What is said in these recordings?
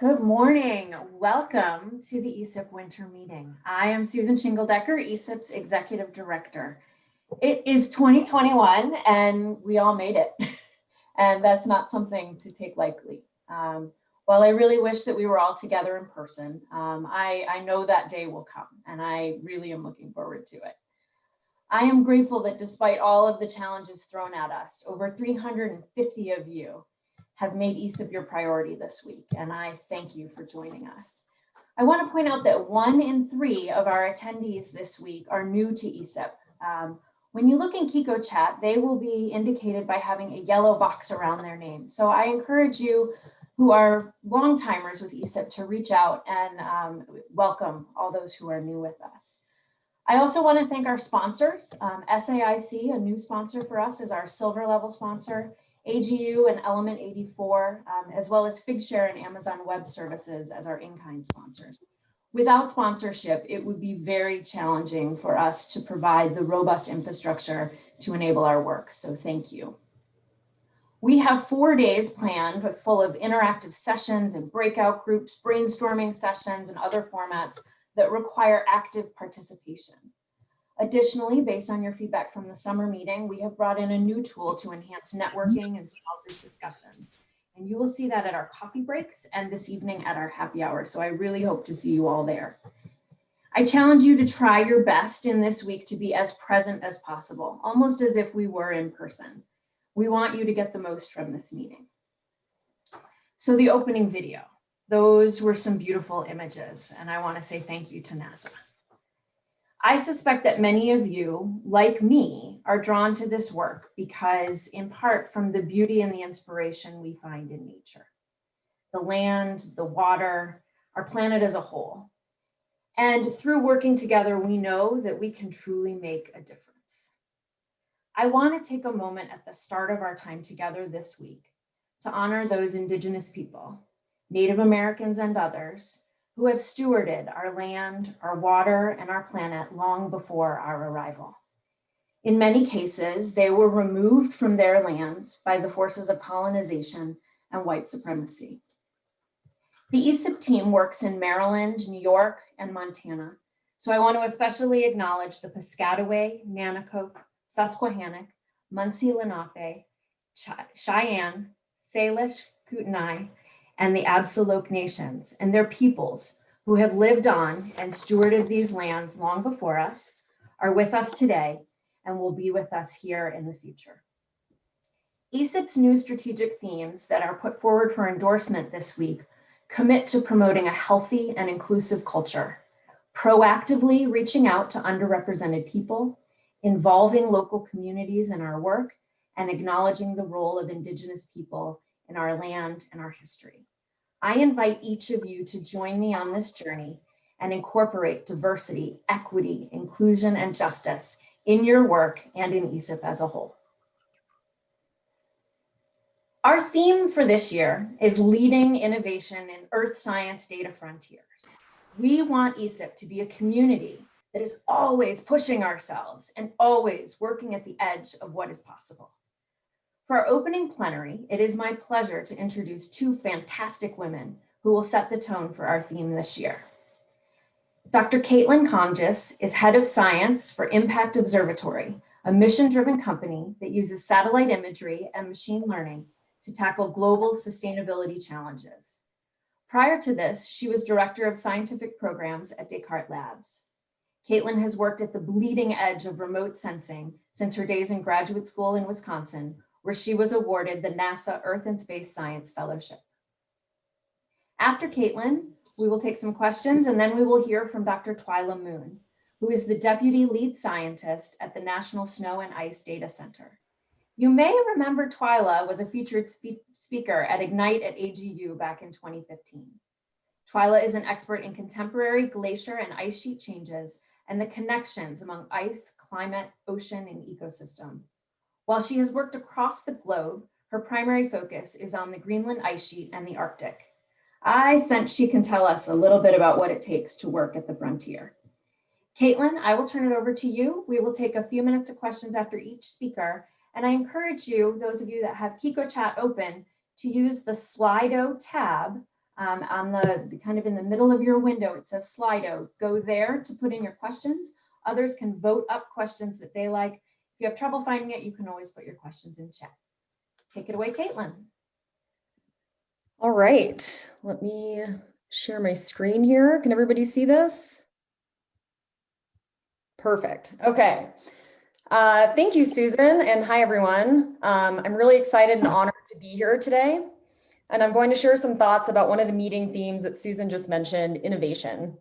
Good morning. Welcome to the ESIP winter meeting. I am Susan Shingledecker, ESIP's Executive Director. It is 2021 and we all made it. And that's not something to take lightly. While I really wish that we were all together in person, I know that day will come and I really am looking forward to it. I am grateful that despite all of the challenges thrown at us, over 350 of you have made ESIP your priority this week, and I thank you for joining us. I want to point out that 1 in 3 of our attendees this week are new to ESIP. When you look in Kiko chat, they will be indicated by having a yellow box around their name. So I encourage you who are long timers with ESIP to reach out and welcome all those who are new with us. I also want to thank our sponsors. SAIC, a new sponsor for us, is our silver level sponsor. AGU and Element 84, as well as Figshare and Amazon Web Services as our in-kind sponsors. Without sponsorship, it would be very challenging for us to provide the robust infrastructure to enable our work, so thank you. We have 4 days planned, but full of interactive sessions and breakout groups, brainstorming sessions, and other formats that require active participation. Additionally, based on your feedback from the summer meeting, we have brought in a new tool to enhance networking and small group discussions. And you will see that at our coffee breaks and this evening at our happy hour. So I really hope to see you all there. I challenge you to try your best in this week to be as present as possible, almost as if we were in person. We want you to get the most from this meeting. So the opening video, those were some beautiful images, and I want to say thank you to NASA. I suspect that many of you, like me, are drawn to this work because, in part, from the beauty and the inspiration we find in nature. The land, the water, our planet as a whole. And through working together, we know that we can truly make a difference. I want to take a moment at the start of our time together this week to honor those Indigenous people, Native Americans and others, who have stewarded our land, our water, and our planet long before our arrival. In many cases, they were removed from their land by the forces of colonization and white supremacy. The ESIP team works in Maryland, New York, and Montana, so I want to especially acknowledge the Piscataway, Nanacoke, Susquehannock, Munsee Lenape, Cheyenne, Salish, Kootenai, and the Absolute nations and their peoples who have lived on and stewarded these lands long before us, are with us today, and will be with us here in the future. ESIP's new strategic themes that are put forward for endorsement this week commit to promoting a healthy and inclusive culture, proactively reaching out to underrepresented people, involving local communities in our work, and acknowledging the role of Indigenous people in our land and our history. I invite each of you to join me on this journey and incorporate diversity, equity, inclusion, and justice in your work and in ESIP as a whole. Our theme for this year is leading innovation in earth science data frontiers. We want ESIP to be a community that is always pushing ourselves and always working at the edge of what is possible. For our opening plenary, it is my pleasure to introduce 2 fantastic women who will set the tone for our theme this year. Dr. Caitlin Conges is head of science for Impact Observatory, a mission-driven company that uses satellite imagery and machine learning to tackle global sustainability challenges. Prior to this, she was director of scientific programs at Descartes Labs. Caitlin has worked at the bleeding edge of remote sensing since her days in graduate school in Wisconsin, where she was awarded the NASA Earth and Space Science Fellowship. After Caitlin, we will take some questions and then we will hear from Dr. Twyla Moon, who is the Deputy Lead Scientist at the National Snow and Ice Data Center. You may remember Twyla was a featured speaker at Ignite at AGU back in 2015. Twyla is an expert in contemporary glacier and ice sheet changes and the connections among ice, climate, ocean, and ecosystem. While she has worked across the globe, her primary focus is on the Greenland ice sheet and the Arctic. I sense she can tell us a little bit about what it takes to work at the frontier. Caitlin, I will turn it over to you. We will take a few minutes of questions after each speaker, and I encourage you, those of you that have Kiko chat open, to use the Slido tab On the kind of in the middle of your window, it says Slido. Go there to put in your questions. Others can vote up questions that they like. If you have trouble finding it, you can always put your questions in chat. Take it away, Caitlin. All right, let me share my screen here. Can everybody see this? Perfect. Okay. Thank you, Susan, and hi, everyone. I'm really excited and honored to be here today, and I'm going to share some thoughts about one of the meeting themes that Susan just mentioned, innovation.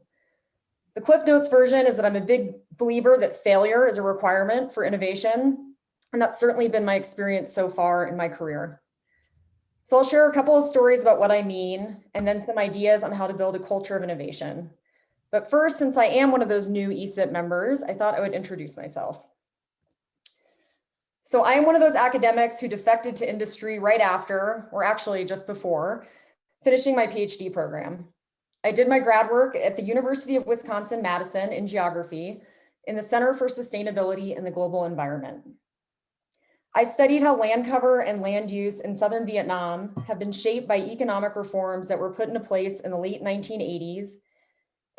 The Cliff Notes version is that I'm a big believer that failure is a requirement for innovation, and that's certainly been my experience so far in my career. So I'll share a couple of stories about what I mean, and then some ideas on how to build a culture of innovation. But first, since I am one of those new ESIP members, I thought I would introduce myself. So I am one of those academics who defected to industry right after, or actually just before, finishing my PhD program. I did my grad work at the University of Wisconsin-Madison in geography in the Center for Sustainability in the Global Environment. I studied how land cover and land use in southern Vietnam have been shaped by economic reforms that were put into place in the late 1980s,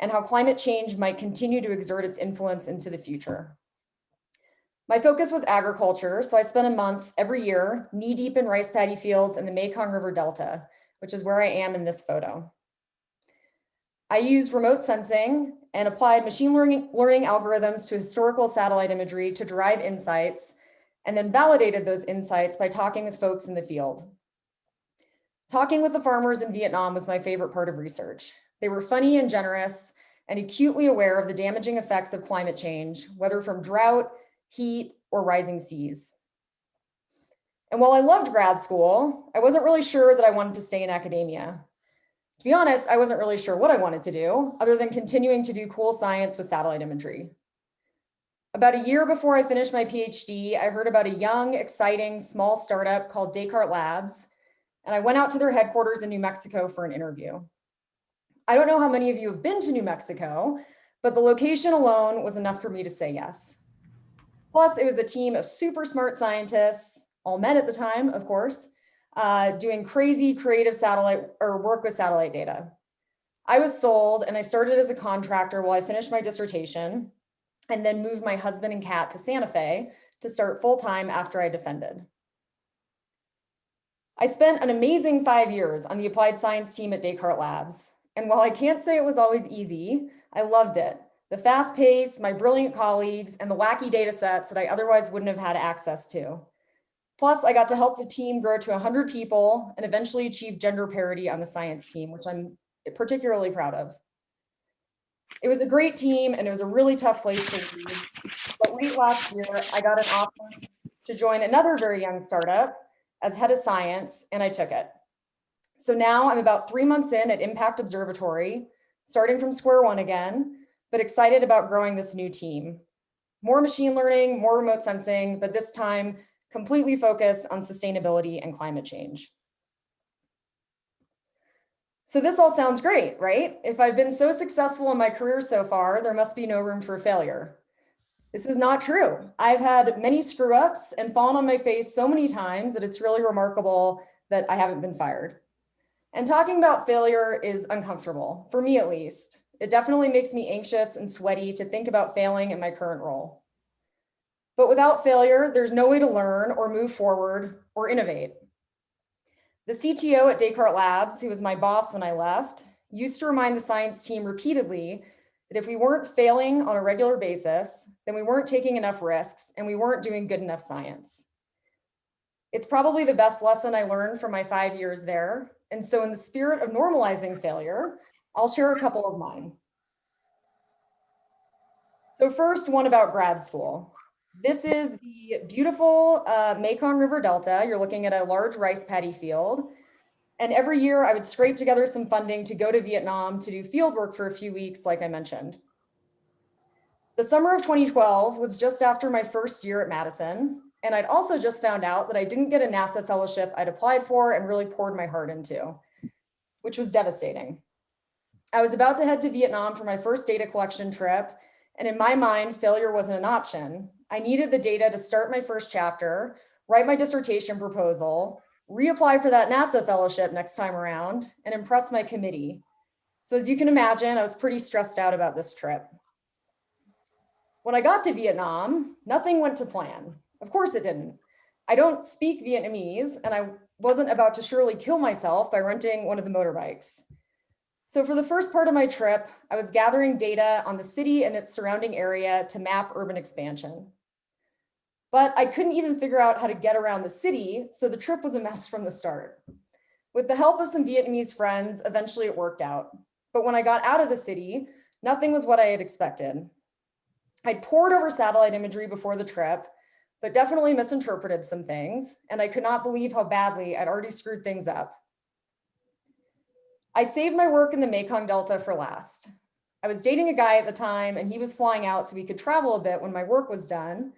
and how climate change might continue to exert its influence into the future. My focus was agriculture, so I spent a month every year knee-deep in rice paddy fields in the Mekong River Delta, which is where I am in this photo. I used remote sensing and applied machine learning algorithms to historical satellite imagery to derive insights, and then validated those insights by talking with folks in the field. Talking with the farmers in Vietnam was my favorite part of research. They were funny and generous and acutely aware of the damaging effects of climate change, whether from drought, heat, or rising seas. And while I loved grad school, I wasn't really sure that I wanted to stay in academia. To be honest, I wasn't really sure what I wanted to do, other than continuing to do cool science with satellite imagery. About a year before I finished my PhD, I heard about a young, exciting, small startup called Descartes Labs, and I went out to their headquarters in New Mexico for an interview. I don't know how many of you have been to New Mexico, but the location alone was enough for me to say yes. Plus, it was a team of super smart scientists, all men at the time, of course, doing crazy creative satellite or work with satellite data. I was sold, and I started as a contractor while I finished my dissertation, and then moved my husband and cat to Santa Fe to start full-time after I defended. I spent an amazing 5 years on the applied science team at Descartes Labs. And while I can't say it was always easy, I loved it. The fast pace, my brilliant colleagues, and the wacky data sets that I otherwise wouldn't have had access to. Plus, I got to help the team grow to 100 people and eventually achieve gender parity on the science team, which I'm particularly proud of. It was a great team, and it was a really tough place to leave. But late last year, I got an offer to join another very young startup as head of science, and I took it. So now I'm about 3 months in at Impact Observatory, starting from square one again, but excited about growing this new team. More machine learning, more remote sensing, but this time completely focused on sustainability and climate change. So this all sounds great, right? If I've been so successful in my career so far, there must be no room for failure. This is not true. I've had many screw ups and fallen on my face so many times that it's really remarkable that I haven't been fired. And talking about failure is uncomfortable, for me at least. It definitely makes me anxious and sweaty to think about failing in my current role. But without failure, there's no way to learn or move forward or innovate. The CTO at Descartes Labs, who was my boss when I left, used to remind the science team repeatedly that if we weren't failing on a regular basis, then we weren't taking enough risks and we weren't doing good enough science. It's probably the best lesson I learned from my 5 years there. And so in the spirit of normalizing failure, I'll share a couple of mine. So first, one about grad school. This is the beautiful Mekong River Delta. You're looking at a large rice paddy field. And every year I would scrape together some funding to go to Vietnam to do field work for a few weeks, like I mentioned. The summer of 2012 was just after my first year at Madison. And I'd also just found out that I didn't get a NASA fellowship I'd applied for and really poured my heart into, which was devastating. I was about to head to Vietnam for my first data collection trip. And in my mind, failure wasn't an option. I needed the data to start my first chapter, write my dissertation proposal, reapply for that NASA fellowship next time around, and impress my committee. So as you can imagine, I was pretty stressed out about this trip. When I got to Vietnam, nothing went to plan. Of course it didn't. I don't speak Vietnamese, and I wasn't about to surely kill myself by renting one of the motorbikes. So for the first part of my trip, I was gathering data on the city and its surrounding area to map urban expansion. But I couldn't even figure out how to get around the city, so the trip was a mess from the start. With the help of some Vietnamese friends, eventually it worked out. But when I got out of the city, nothing was what I had expected. I'd pored over satellite imagery before the trip, but definitely misinterpreted some things, and I could not believe how badly I'd already screwed things up. I saved my work in the Mekong Delta for last. I was dating a guy at the time, and he was flying out so we could travel a bit when my work was done,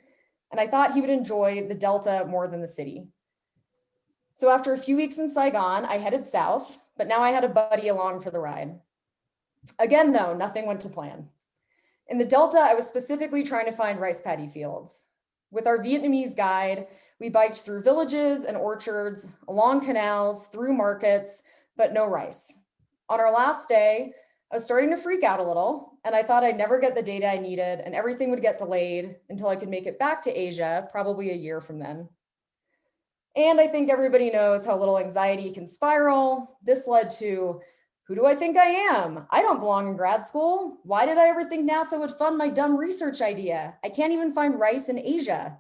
and I thought he would enjoy the Delta more than the city. So after a few weeks in Saigon, I headed south, but now I had a buddy along for the ride. Again, though, nothing went to plan. In the Delta, I was specifically trying to find rice paddy fields. With our Vietnamese guide, we biked through villages and orchards, along canals, through markets, but no rice. On our last day, I was starting to freak out a little, and I thought I'd never get the data I needed and everything would get delayed until I could make it back to Asia, probably a year from then. And I think everybody knows how little anxiety can spiral. This led to, who do I think I am? I don't belong in grad school. Why did I ever think NASA would fund my dumb research idea? I can't even find rice in Asia.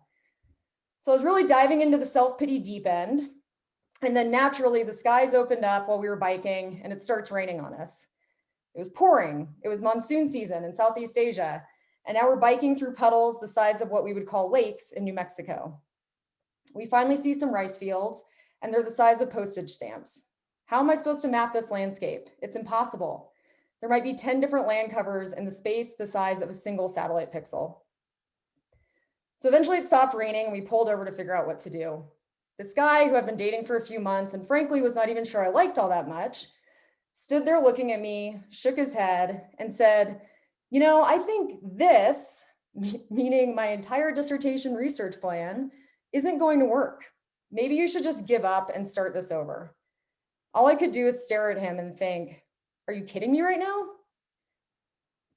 So I was really diving into the self-pity deep end. And then naturally the skies opened up while we were biking and it starts raining on us. It was pouring. It was monsoon season in Southeast Asia. And now we're biking through puddles the size of what we would call lakes in New Mexico. We finally see some rice fields and they're the size of postage stamps. How am I supposed to map this landscape? It's impossible. There might be 10 different land covers in the space the size of a single satellite pixel. So eventually it stopped raining and we pulled over to figure out what to do. This guy who I've been dating for a few months and frankly was not even sure I liked all that much, stood there looking at me, shook his head and said, you know, I think this, meaning my entire dissertation research plan, isn't going to work. Maybe you should just give up and start this over. All I could do is stare at him and think, are you kidding me right now?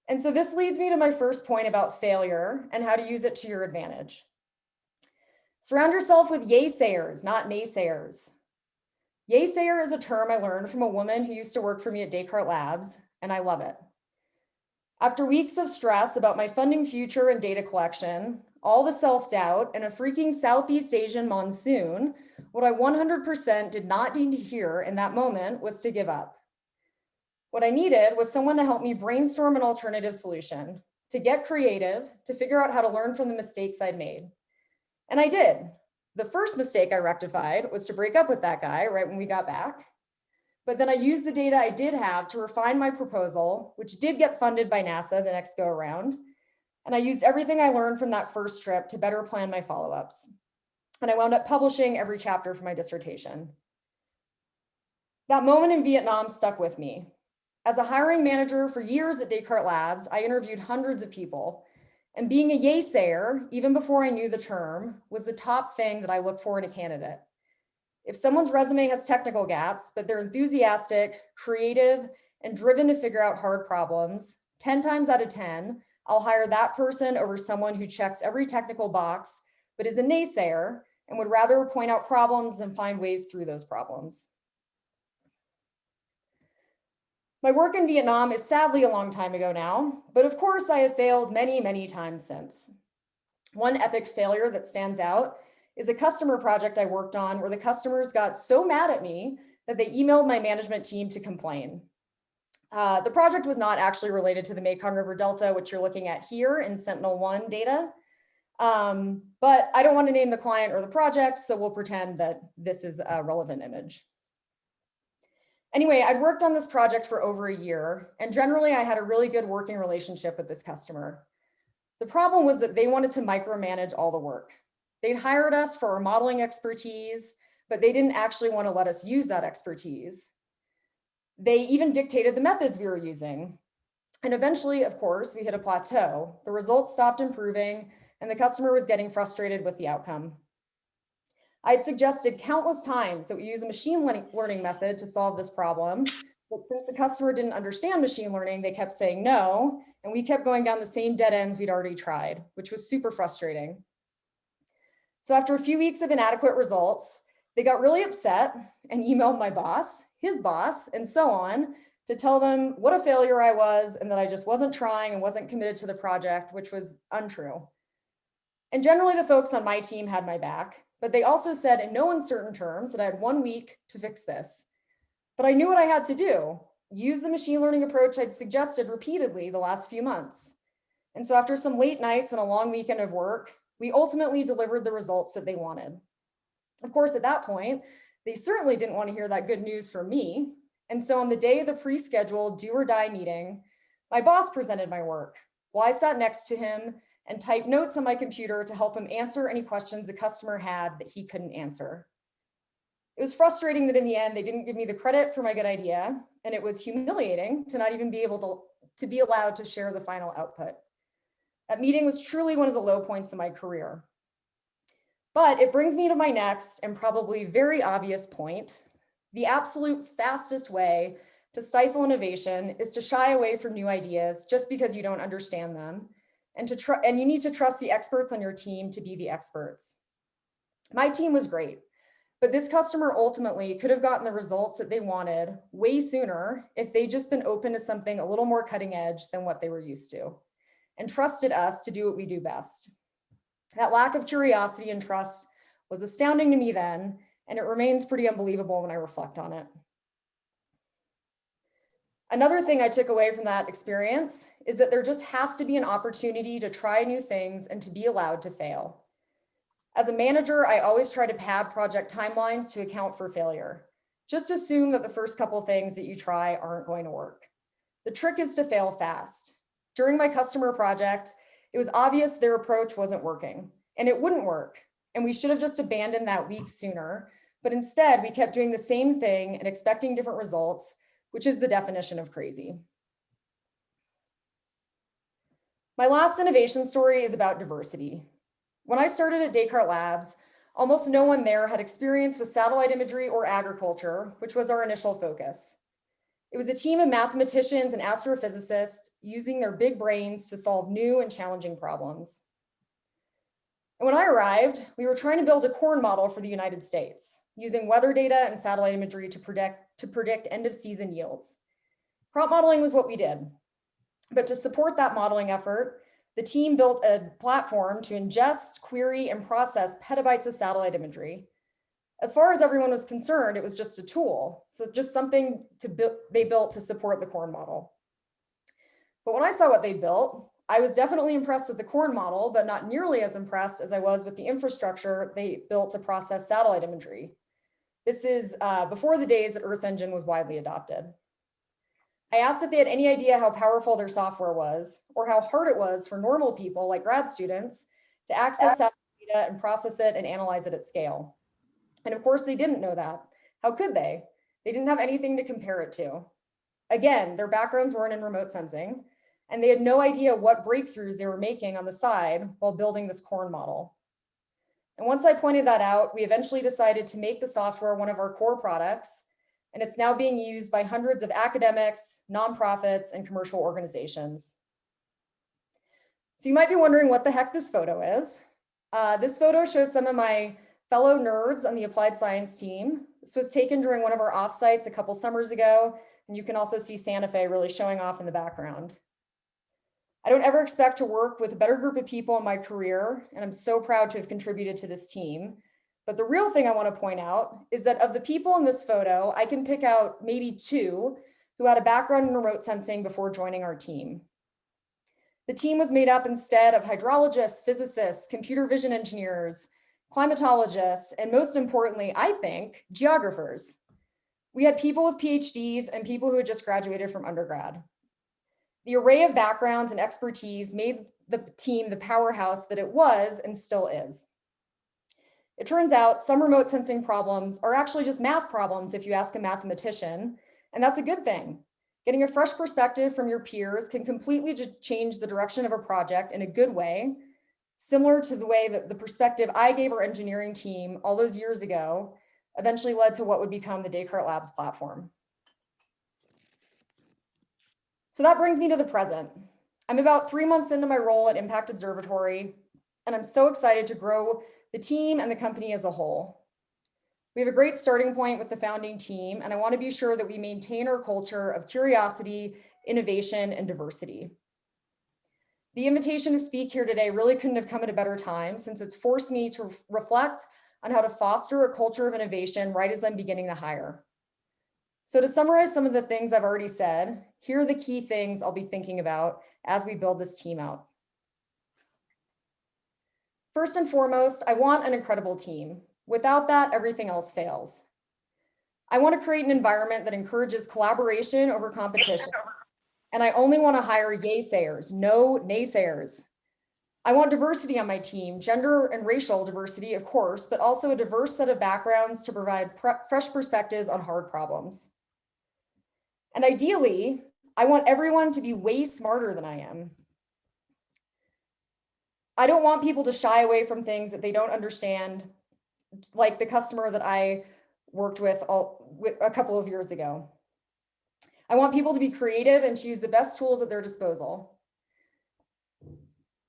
And so this leads me to my first point about failure and how to use it to your advantage. Surround yourself with yay-sayers, not naysayers. Yay-sayer is a term I learned from a woman who used to work for me at Descartes Labs, and I love it. After weeks of stress about my funding future and data collection, all the self-doubt, and a freaking Southeast Asian monsoon, what I 100% did not need to hear in that moment was to give up. What I needed was someone to help me brainstorm an alternative solution, to get creative, to figure out how to learn from the mistakes I'd made. And I did. The first mistake I rectified was to break up with that guy right when we got back. But then I used the data I did have to refine my proposal, which did get funded by NASA the next go around. And I used everything I learned from that first trip to better plan my follow-ups. And I wound up publishing every chapter for my dissertation. That moment in Vietnam stuck with me. As a hiring manager for years at Descartes Labs, I interviewed hundreds of people. And being a yay-sayer, even before I knew the term, was the top thing that I look for in a candidate. If someone's resume has technical gaps, but they're enthusiastic, creative, and driven to figure out hard problems, 10 times out of 10, I'll hire that person over someone who checks every technical box, but is a naysayer and would rather point out problems than find ways through those problems. My work in Vietnam is sadly a long time ago now, but of course I have failed many, many times since. One epic failure that stands out is a customer project I worked on where the customers got so mad at me that they emailed my management team to complain. The project was not actually related to the Mekong River Delta, which you're looking at here in Sentinel-1 data. But I don't want to name the client or the project, so we'll pretend that this is a relevant image. Anyway, I'd worked on this project for over a year, and generally I had a really good working relationship with this customer. The problem was that they wanted to micromanage all the work. They'd hired us for our modeling expertise, but they didn't actually want to let us use that expertise. They even dictated the methods we were using. And eventually, of course, we hit a plateau. The results stopped improving, and the customer was getting frustrated with the outcome. I'd suggested countless times that we use a machine learning method to solve this problem, but since the customer didn't understand machine learning, they kept saying no, and we kept going down the same dead ends we'd already tried, which was super frustrating. So after a few weeks of inadequate results, they got really upset and emailed my boss, his boss, and so on to tell them what a failure I was and that I just wasn't trying and wasn't committed to the project, which was untrue. And generally the folks on my team had my back, but they also said in no uncertain terms that I had 1 week to fix this. But I knew what I had to do, use the machine learning approach I'd suggested repeatedly the last few months. And so after some late nights and a long weekend of work, we ultimately delivered the results that they wanted. Of course, at that point, they certainly didn't want to hear that good news from me. And so on the day of the pre-scheduled do or die meeting, my boss presented my work while I sat next to him and typed notes on my computer to help him answer any questions the customer had that he couldn't answer. It was frustrating that in the end, they didn't give me the credit for my good idea, and it was humiliating to not even be able to be allowed to share the final output. That meeting was truly one of the low points in my career. But it brings me to my next and probably very obvious point. The absolute fastest way to stifle innovation is to shy away from new ideas just because you don't understand them, and you need to trust the experts on your team to be the experts. My team was great, but this customer ultimately could have gotten the results that they wanted way sooner if they'd just been open to something a little more cutting edge than what they were used to, and trusted us to do what we do best. That lack of curiosity and trust was astounding to me then, and it remains pretty unbelievable when I reflect on it. Another thing I took away from that experience is that there just has to be an opportunity to try new things and to be allowed to fail. As a manager, I always try to pad project timelines to account for failure. Just assume that the first couple things that you try aren't going to work. The trick is to fail fast. During my customer project, it was obvious their approach wasn't working, and it wouldn't work, and we should have just abandoned that week sooner, but instead we kept doing the same thing and expecting different results, which is the definition of crazy. My last innovation story is about diversity. When I started at Descartes Labs, almost no one there had experience with satellite imagery or agriculture, which was our initial focus. It was a team of mathematicians and astrophysicists using their big brains to solve new and challenging problems. And when I arrived, we were trying to build a corn model for the United States, using weather data and satellite imagery to predict end of season yields. Crop modeling was what we did. But to support that modeling effort, the team built a platform to ingest, query, and process petabytes of satellite imagery. As far as everyone was concerned, it was just a tool. So just something they built to support the corn model. But when I saw what they built, I was definitely impressed with the corn model, but not nearly as impressed as I was with the infrastructure they built to process satellite imagery. This is before the days that Earth Engine was widely adopted. I asked if they had any idea how powerful their software was, or how hard it was for normal people like grad students to access satellite data and process it and analyze it at scale. And of course, they didn't know that. How could they? They didn't have anything to compare it to. Again, their backgrounds weren't in remote sensing, and they had no idea what breakthroughs they were making on the side while building this corn model. And once I pointed that out, we eventually decided to make the software one of our core products, and it's now being used by hundreds of academics, nonprofits, and commercial organizations. So you might be wondering what the heck this photo is. This photo shows some of my fellow nerds on the applied science team. This was taken during one of our offsites a couple summers ago, and you can also see Santa Fe really showing off in the background. I don't ever expect to work with a better group of people in my career, and I'm so proud to have contributed to this team. But the real thing I want to point out is that of the people in this photo, I can pick out maybe 2 who had a background in remote sensing before joining our team. The team was made up instead of hydrologists, physicists, computer vision engineers, climatologists, and most importantly, I think, geographers. We had people with PhDs and people who had just graduated from undergrad. The array of backgrounds and expertise made the team the powerhouse that it was and still is. It turns out some remote sensing problems are actually just math problems if you ask a mathematician, and that's a good thing. Getting a fresh perspective from your peers can completely just change the direction of a project in a good way, similar to the way that the perspective I gave our engineering team all those years ago eventually led to what would become the Descartes Labs platform. So that brings me to the present. I'm about 3 months into my role at Impact Observatory, and I'm so excited to grow the team and the company as a whole. We have a great starting point with the founding team, and I want to be sure that we maintain our culture of curiosity, innovation, and diversity. The invitation to speak here today really couldn't have come at a better time, since it's forced me to reflect on how to foster a culture of innovation right as I'm beginning to hire. So to summarize some of the things I've already said, here are the key things I'll be thinking about as we build this team out. First and foremost, I want an incredible team. Without that, everything else fails. I want to create an environment that encourages collaboration over competition. And I only want to hire yay-sayers, no naysayers. I want diversity on my team, gender and racial diversity, of course, but also a diverse set of backgrounds to provide fresh perspectives on hard problems. And ideally, I want everyone to be way smarter than I am. I don't want people to shy away from things that they don't understand, like the customer that I worked with a couple of years ago. I want people to be creative and to use the best tools at their disposal.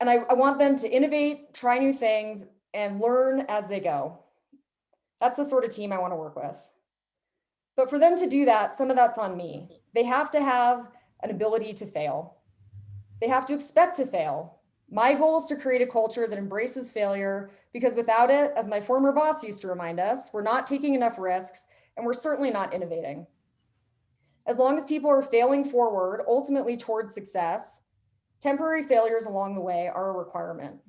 And I want them to innovate, try new things, and learn as they go. That's the sort of team I want to work with. But for them to do that, some of that's on me. They have to have an ability to fail. They have to expect to fail. My goal is to create a culture that embraces failure, because without it, as my former boss used to remind us, we're not taking enough risks, and we're certainly not innovating. As long as people are failing forward, ultimately towards success, temporary failures along the way are a requirement.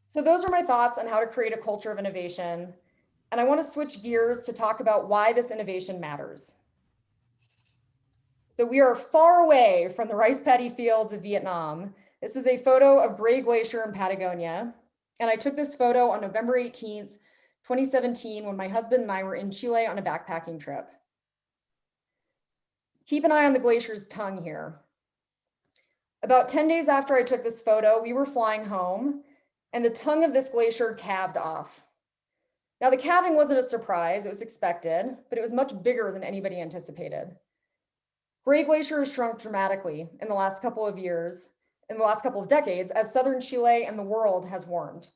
So those are my thoughts on how to create a culture of innovation. And I want to switch gears to talk about why this innovation matters. So we are far away from the rice paddy fields of Vietnam. This is a photo of Gray Glacier in Patagonia. And I took this photo on November 18th, 2017, when my husband and I were in Chile on a backpacking trip. Keep an eye on the glacier's tongue here. About 10 days after I took this photo, we were flying home, and the tongue of this glacier calved off. Now, the calving wasn't a surprise, it was expected, but it was much bigger than anybody anticipated. Gray Glacier has shrunk dramatically in the last couple of years, in the last couple of decades, as southern Chile and the world has warmed.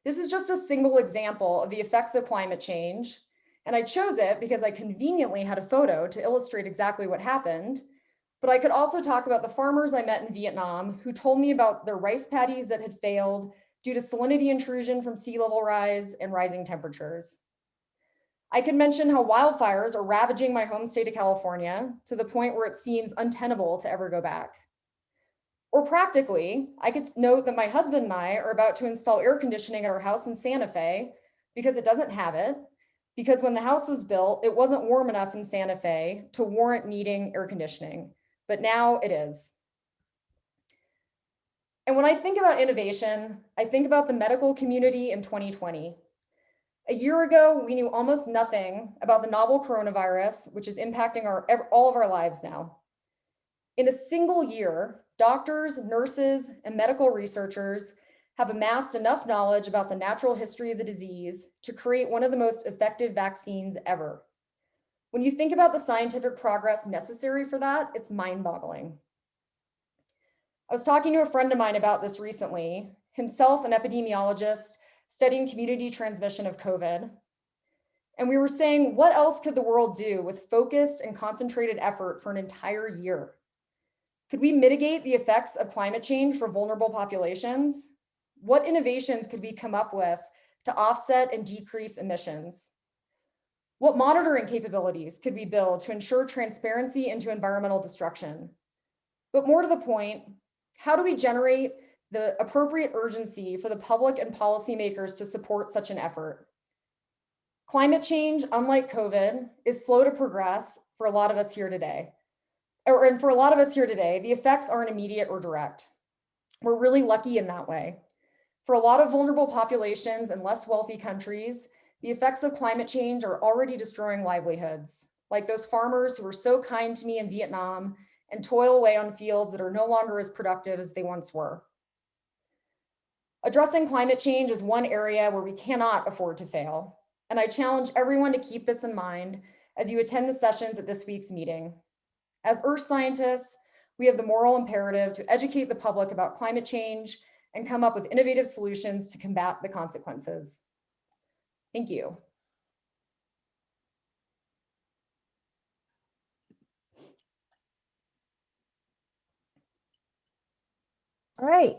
This is just a single example of the effects of climate change, and I chose it because I conveniently had a photo to illustrate exactly what happened, but I could also talk about the farmers I met in Vietnam who told me about their rice paddies that had failed due to salinity intrusion from sea level rise and rising temperatures. I could mention how wildfires are ravaging my home state of California to the point where it seems untenable to ever go back. Or practically, I could note that my husband and I are about to install air conditioning at our house in Santa Fe because it doesn't have it, because when the house was built, it wasn't warm enough in Santa Fe to warrant needing air conditioning, but now it is. And when I think about innovation, I think about the medical community in 2020. A year ago, we knew almost nothing about the novel coronavirus, which is impacting all of our lives now. In a single year, doctors, nurses, and medical researchers have amassed enough knowledge about the natural history of the disease to create one of the most effective vaccines ever. When you think about the scientific progress necessary for that, it's mind-boggling. I was talking to a friend of mine about this recently, himself an epidemiologist studying community transmission of COVID. And we were saying, what else could the world do with focused and concentrated effort for an entire year? Could we mitigate the effects of climate change for vulnerable populations? What innovations could we come up with to offset and decrease emissions? What monitoring capabilities could we build to ensure transparency into environmental destruction? But more to the point, how do we generate the appropriate urgency for the public and policymakers to support such an effort? Climate change, unlike COVID, is slow to progress for a lot of us here today. And for a lot of us here today, the effects aren't immediate or direct. We're really lucky in that way. For a lot of vulnerable populations and less wealthy countries, the effects of climate change are already destroying livelihoods, like those farmers who were so kind to me in Vietnam and toil away on fields that are no longer as productive as they once were. Addressing climate change is one area where we cannot afford to fail. And I challenge everyone to keep this in mind as you attend the sessions at this week's meeting. As earth scientists, we have the moral imperative to educate the public about climate change and come up with innovative solutions to combat the consequences. Thank you. All right.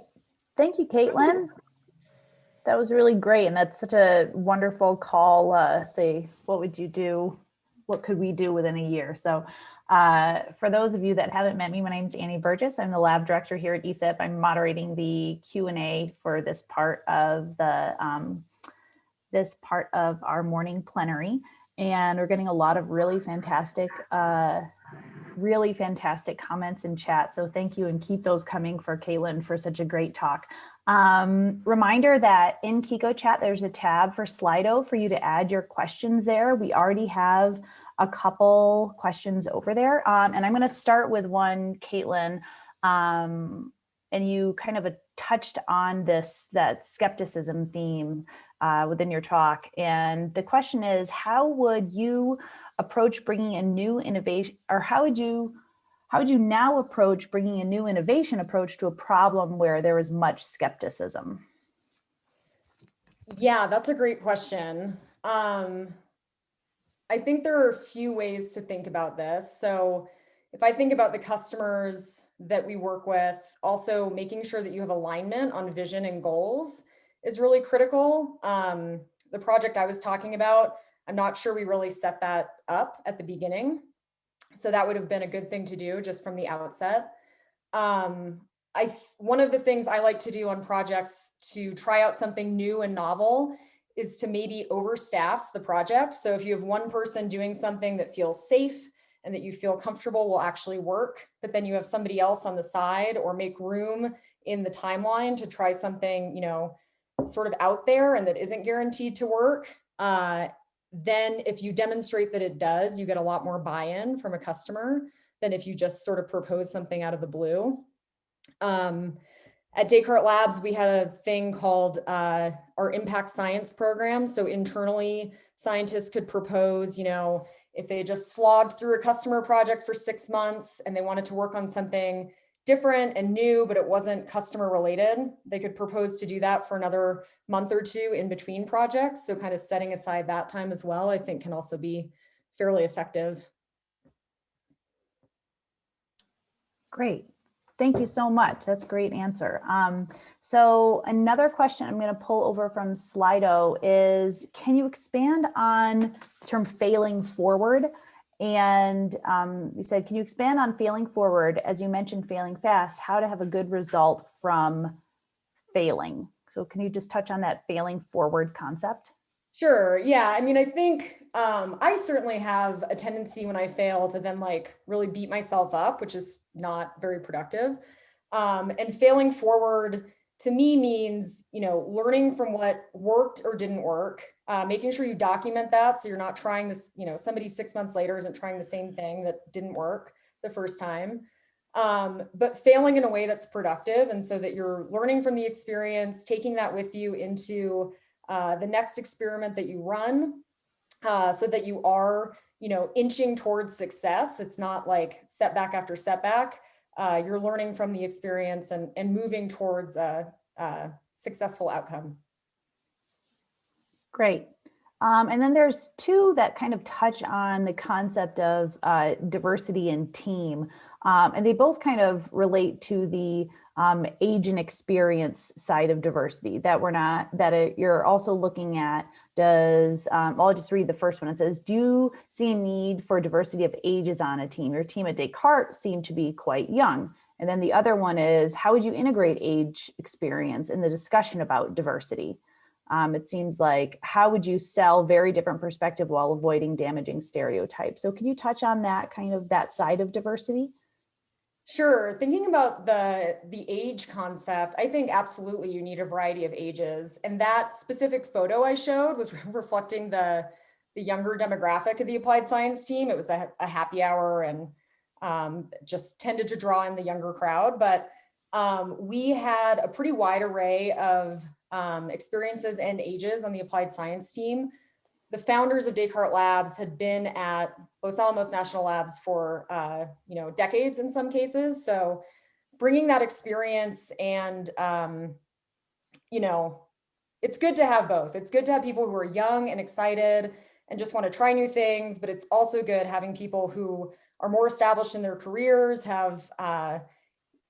Thank you, Caitlin. That was really great. And that's such a wonderful call. What would you do? What could we do within a year? So for those of you that haven't met me, my name is Annie Burgess. I'm the lab director here at ESIP. I'm moderating the Q&A for this part of our morning plenary. And we're getting a lot of really fantastic comments in chat. So thank you, and keep those coming for Caitlin for such a great talk. Reminder that in Kiko chat, there's a tab for Slido for you to add your questions there. We already have a couple questions over there. And I'm gonna start with one, Caitlin, and you kind of touched on that skepticism theme within your talk. And the question is, how would you approach bringing a new innovation, or how would you now approach bringing a new innovation approach to a problem where there is much skepticism? Yeah, that's a great question. I think there are a few ways to think about this. So if I think about the customers that we work with, also making sure that you have alignment on vision and goals is really critical. The project I was talking about, I'm not sure we really set that up at the beginning. So that would have been a good thing to do just from the outset. One of the things I like to do on projects to try out something new and novel is to maybe overstaff the project. So if you have one person doing something that feels safe and that you feel comfortable will actually work, but then you have somebody else on the side, or make room in the timeline to try something, sort of out there and that isn't guaranteed to work, then if you demonstrate that it does, you get a lot more buy-in from a customer than if you just sort of propose something out of the blue. At Descartes Labs, we had a thing called our impact science program. So internally, scientists could propose, if they just slogged through a customer project for 6 months and they wanted to work on something different and new, but it wasn't customer related, they could propose to do that for another month or two in between projects. So kind of setting aside that time as well, I think can also be fairly effective. Great. Thank you so much. That's a great answer. So another question I'm going to pull over from Slido is, can you expand on the term failing forward? And you said, can you expand on failing forward, as you mentioned failing fast, how to have a good result from failing? So can you just touch on that failing forward concept? Sure. Yeah. I mean, I think I certainly have a tendency when I fail to then really beat myself up, which is not very productive. And failing forward to me means, learning from what worked or didn't work, making sure you document that. So you're not trying this, somebody 6 months later isn't trying the same thing that didn't work the first time. But failing in a way that's productive. And so that you're learning from the experience, taking that with you into the next experiment that you run, so that you are, inching towards success. It's not like setback after setback. You're learning from the experience and moving towards a successful outcome. Great. And then there's two that kind of touch on the concept of diversity and team. And they both kind of relate to the age and experience side of diversity you're also looking at. I'll just read the first one. It says, do you see a need for diversity of ages on a team? Your team at Descartes seemed to be quite young. And then the other one is, how would you integrate age experience in the discussion about diversity? It seems like, how would you sell very different perspective while avoiding damaging stereotypes? So can you touch on that that side of diversity? Sure. Thinking about the age concept, I think absolutely you need a variety of ages. And that specific photo I showed was reflecting the younger demographic of the applied science team. It was a happy hour and just tended to draw in the younger crowd. But we had a pretty wide array of experiences and ages on the applied science team. The founders of Descartes Labs had been at Los Alamos National Labs for decades in some cases. So bringing that experience and it's good to have both. It's good to have people who are young and excited and just want to try new things, but it's also good having people who are more established in their careers, have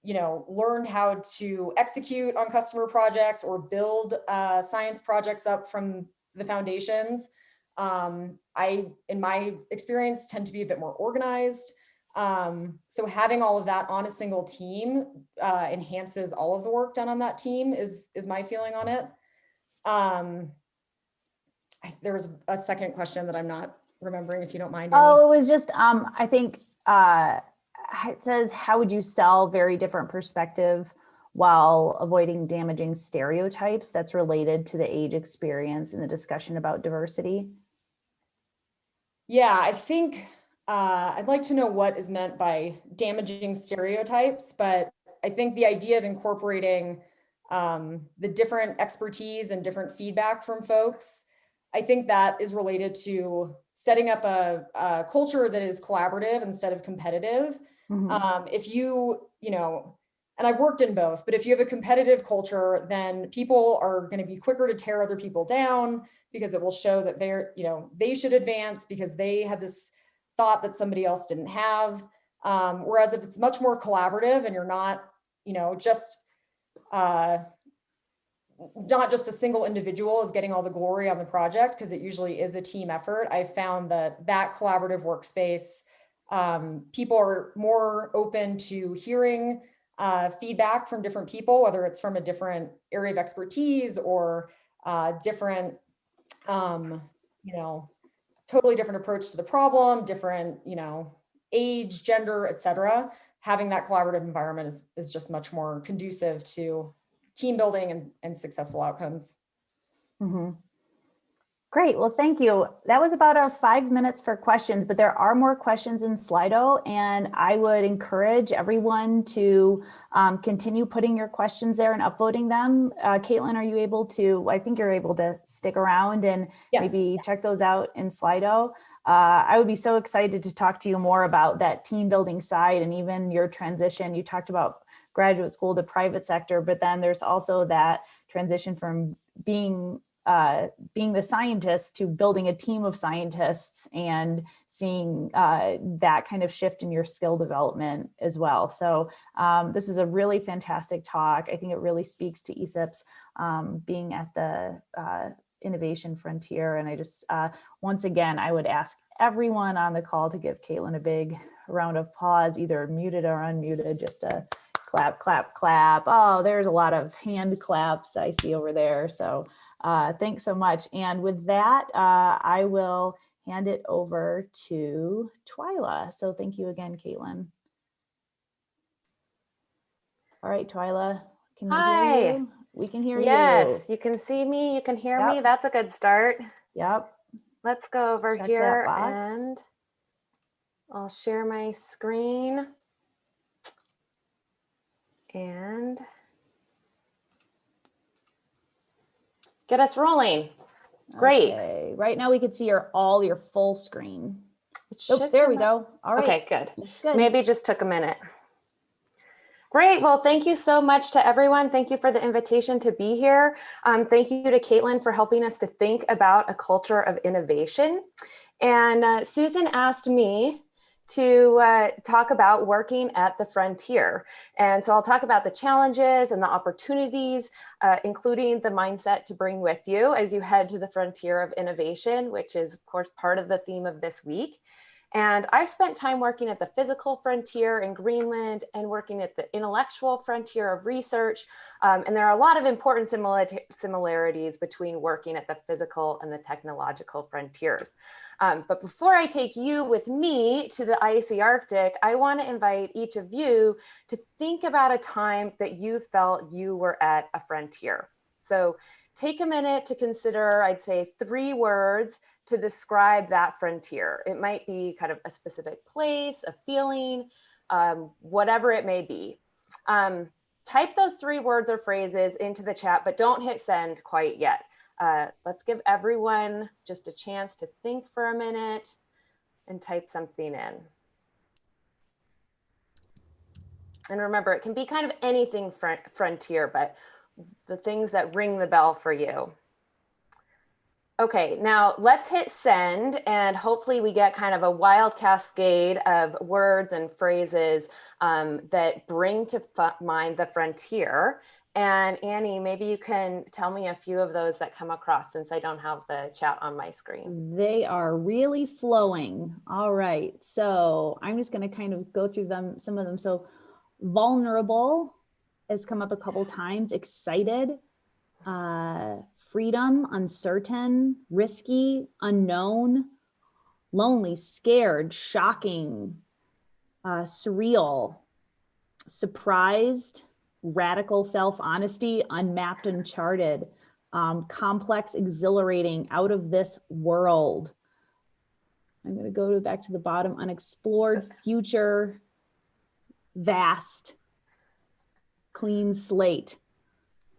learned how to execute on customer projects or build science projects up from the foundations. I, in my experience, tend to be a bit more organized. So having all of that on a single team enhances all of the work done on that team is my feeling on it. There was a second question that I'm not remembering, if you don't mind. Oh, it was just, I think it says, how would you sell very different perspective while avoiding damaging stereotypes? That's related to the age, experience, and the discussion about diversity. Yeah, I think I'd like to know what is meant by damaging stereotypes, but I think the idea of incorporating the different expertise and different feedback from folks, I think that is related to setting up a culture that is collaborative instead of competitive. Mm-hmm. If and I've worked in both, but if you have a competitive culture, then people are going to be quicker to tear other people down because it will show that they should advance because they had this thought that somebody else didn't have. Whereas if it's much more collaborative and you're not, not just a single individual is getting all the glory on the project, because it usually is a team effort. I found that collaborative workspace, people are more open to hearing feedback from different people, whether it's from a different area of expertise or different, totally different approach to the problem, different, age, gender, etc. Having that collaborative environment is just much more conducive to team building and successful outcomes. Mm-hmm. Great. Well, thank you. That was about our 5 minutes for questions, but there are more questions in Slido, and I would encourage everyone to continue putting your questions there and upvoting them. Caitlin, are you able to, I think you're able to stick around and maybe check those out in Slido. I would be so excited to talk to you more about that team building side and even your transition. You talked about graduate school to private sector, but then there's also that transition from being the scientist to building a team of scientists and seeing that kind of shift in your skill development as well. So this was a really fantastic talk. I think it really speaks to ESIP's being at the innovation frontier. And I just, once again, I would ask everyone on the call to give Caitlin a big round of applause, either muted or unmuted, just a clap, clap, clap. Oh, there's a lot of hand claps I see over there. So thanks so much. And with that, I will hand it over to Twyla. So thank you again, Caitlin. All right, Twyla, can we hear you? We can hear you. Yes, you can see me, you can hear me. That's a good start. Yep. Let's go over here and I'll share my screen and get us rolling. Great. Okay. Right now we can see all your full screen. Oh, there we go. All right. Okay, good. Good. Maybe just took a minute. Great. Well, thank you so much to everyone. Thank you for the invitation to be here. Thank you to Caitlin for helping us to think about a culture of innovation. And Susan asked me to talk about working at the frontier. And so I'll talk about the challenges and the opportunities, including the mindset to bring with you as you head to the frontier of innovation, which is, of course, part of the theme of this week. And I spent time working at the physical frontier in Greenland and working at the intellectual frontier of research. And there are a lot of important similarities between working at the physical and the technological frontiers. But before I take you with me to the icy Arctic, I want to invite each of you to think about a time that you felt you were at a frontier. So take a minute to consider, I'd say, 3 words to describe that frontier. It might be kind of a specific place, a feeling, whatever it may be. type those 3 words or phrases into the chat, but don't hit send quite yet. Let's give everyone just a chance to think for a minute and type something in. And remember, it can be kind of anything frontier, but the things that ring the bell for you. Okay, now let's hit send, and hopefully we get kind of a wild cascade of words and phrases that bring to mind the frontier. And Annie, maybe you can tell me a few of those that come across, since I don't have the chat on my screen. They are really flowing. All right, so I'm just going to kind of go through them, some of them. So vulnerable has come up a couple times. Excited, freedom, uncertain, risky, unknown, lonely, scared, shocking, surreal, surprised, radical self-honesty, unmapped, uncharted, complex, exhilarating, out of this world. I'm going to go back to the bottom, unexplored, future, vast, clean slate.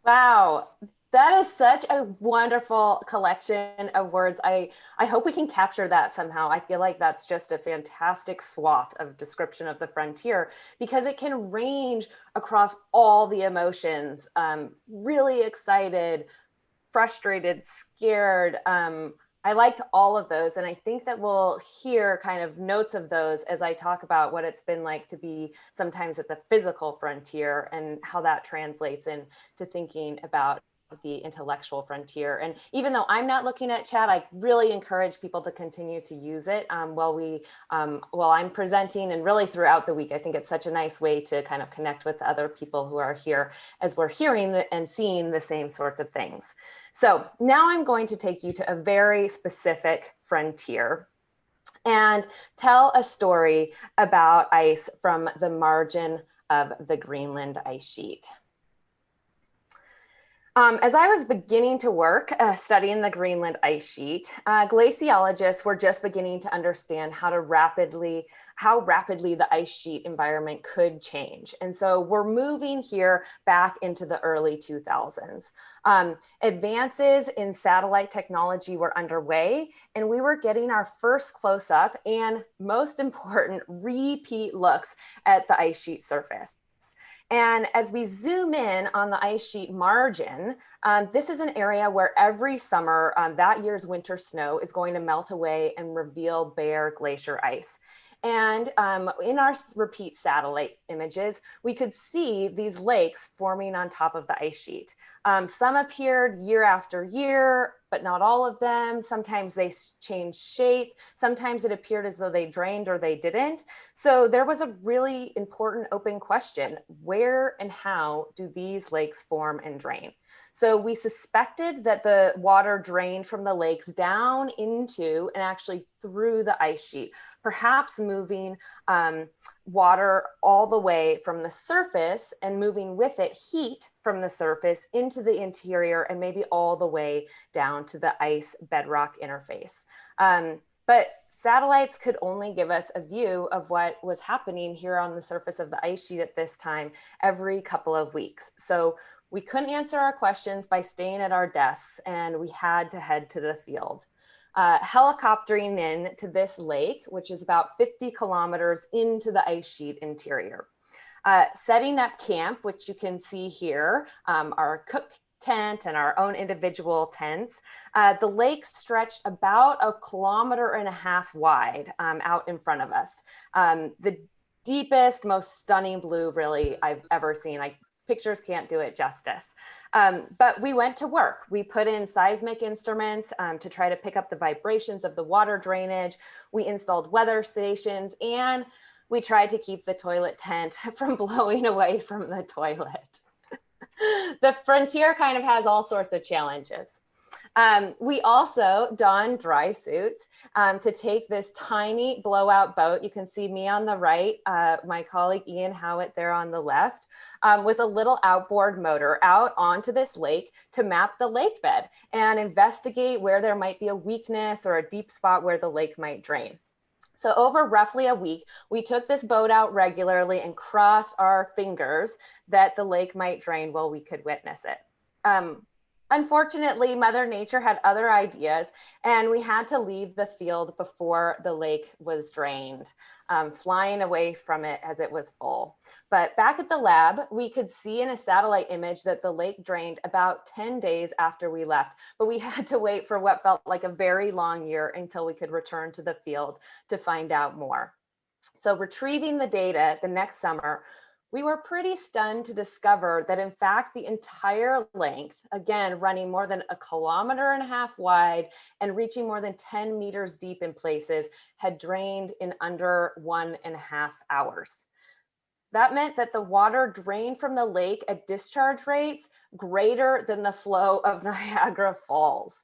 Wow, that is such a wonderful collection of words. I hope we can capture that somehow. I feel like that's just a fantastic swath of description of the frontier, because it can range across all the emotions. Really excited, frustrated, scared. I liked all of those. And I think that we'll hear kind of notes of those as I talk about what it's been like to be sometimes at the physical frontier and how that translates into thinking about the intellectual frontier. And even though I'm not looking at chat, I really encourage people to continue to use it while I'm presenting, and really throughout the week. I think it's such a nice way to kind of connect with other people who are here as we're hearing and seeing the same sorts of things. So now I'm going to take you to a very specific frontier and tell a story about ice from the margin of the Greenland ice sheet. As I was beginning to work studying the Greenland ice sheet, glaciologists were just beginning to understand how rapidly the ice sheet environment could change. And so we're moving here back into the early 2000s. Advances in satellite technology were underway, and we were getting our first close-up and, most important, repeat looks at the ice sheet surface. And as we zoom in on the ice sheet margin, this is an area where every summer that year's winter snow is going to melt away and reveal bare glacier ice. And in our repeat satellite images, we could see these lakes forming on top of the ice sheet. Some appeared year after year, but not all of them. Sometimes they changed shape. Sometimes it appeared as though they drained or they didn't. So there was a really important open question: where and how do these lakes form and drain? So we suspected that the water drained from the lakes down into and actually through the ice sheet, perhaps moving water all the way from the surface and moving with it heat from the surface into the interior and maybe all the way down to the ice bedrock interface. But satellites could only give us a view of what was happening here on the surface of the ice sheet at this time every couple of weeks. So we couldn't answer our questions by staying at our desks, and we had to head to the field. Helicoptering in to this lake, which is about 50 kilometers into the ice sheet interior. Setting up camp, which you can see here, our cook tent and our own individual tents. The lake stretched about 1.5 kilometers wide out in front of us. The deepest, most stunning blue really I've ever seen. Pictures can't do it justice. But we went to work. We put in seismic instruments to try to pick up the vibrations of the water drainage. We installed weather stations, and we tried to keep the toilet tent from blowing away from the toilet. The frontier kind of has all sorts of challenges. We also donned dry suits to take this tiny blowout boat. You can see me on the right, my colleague Ian Howitt there on the left, with a little outboard motor out onto this lake to map the lake bed and investigate where there might be a weakness or a deep spot where the lake might drain. So over roughly a week, we took this boat out regularly and crossed our fingers that the lake might drain while we could witness it. Unfortunately, Mother Nature had other ideas, and we had to leave the field before the lake was drained, flying away from it as it was full. But back at the lab, we could see in a satellite image that the lake drained about 10 days after we left, but we had to wait for what felt like a very long year until we could return to the field to find out more. So retrieving the data the next summer, we were pretty stunned to discover that in fact, the entire length, again, running more than 1.5 kilometers wide and reaching more than 10 meters deep in places, had drained in under 1.5 hours. That meant that the water drained from the lake at discharge rates greater than the flow of Niagara Falls.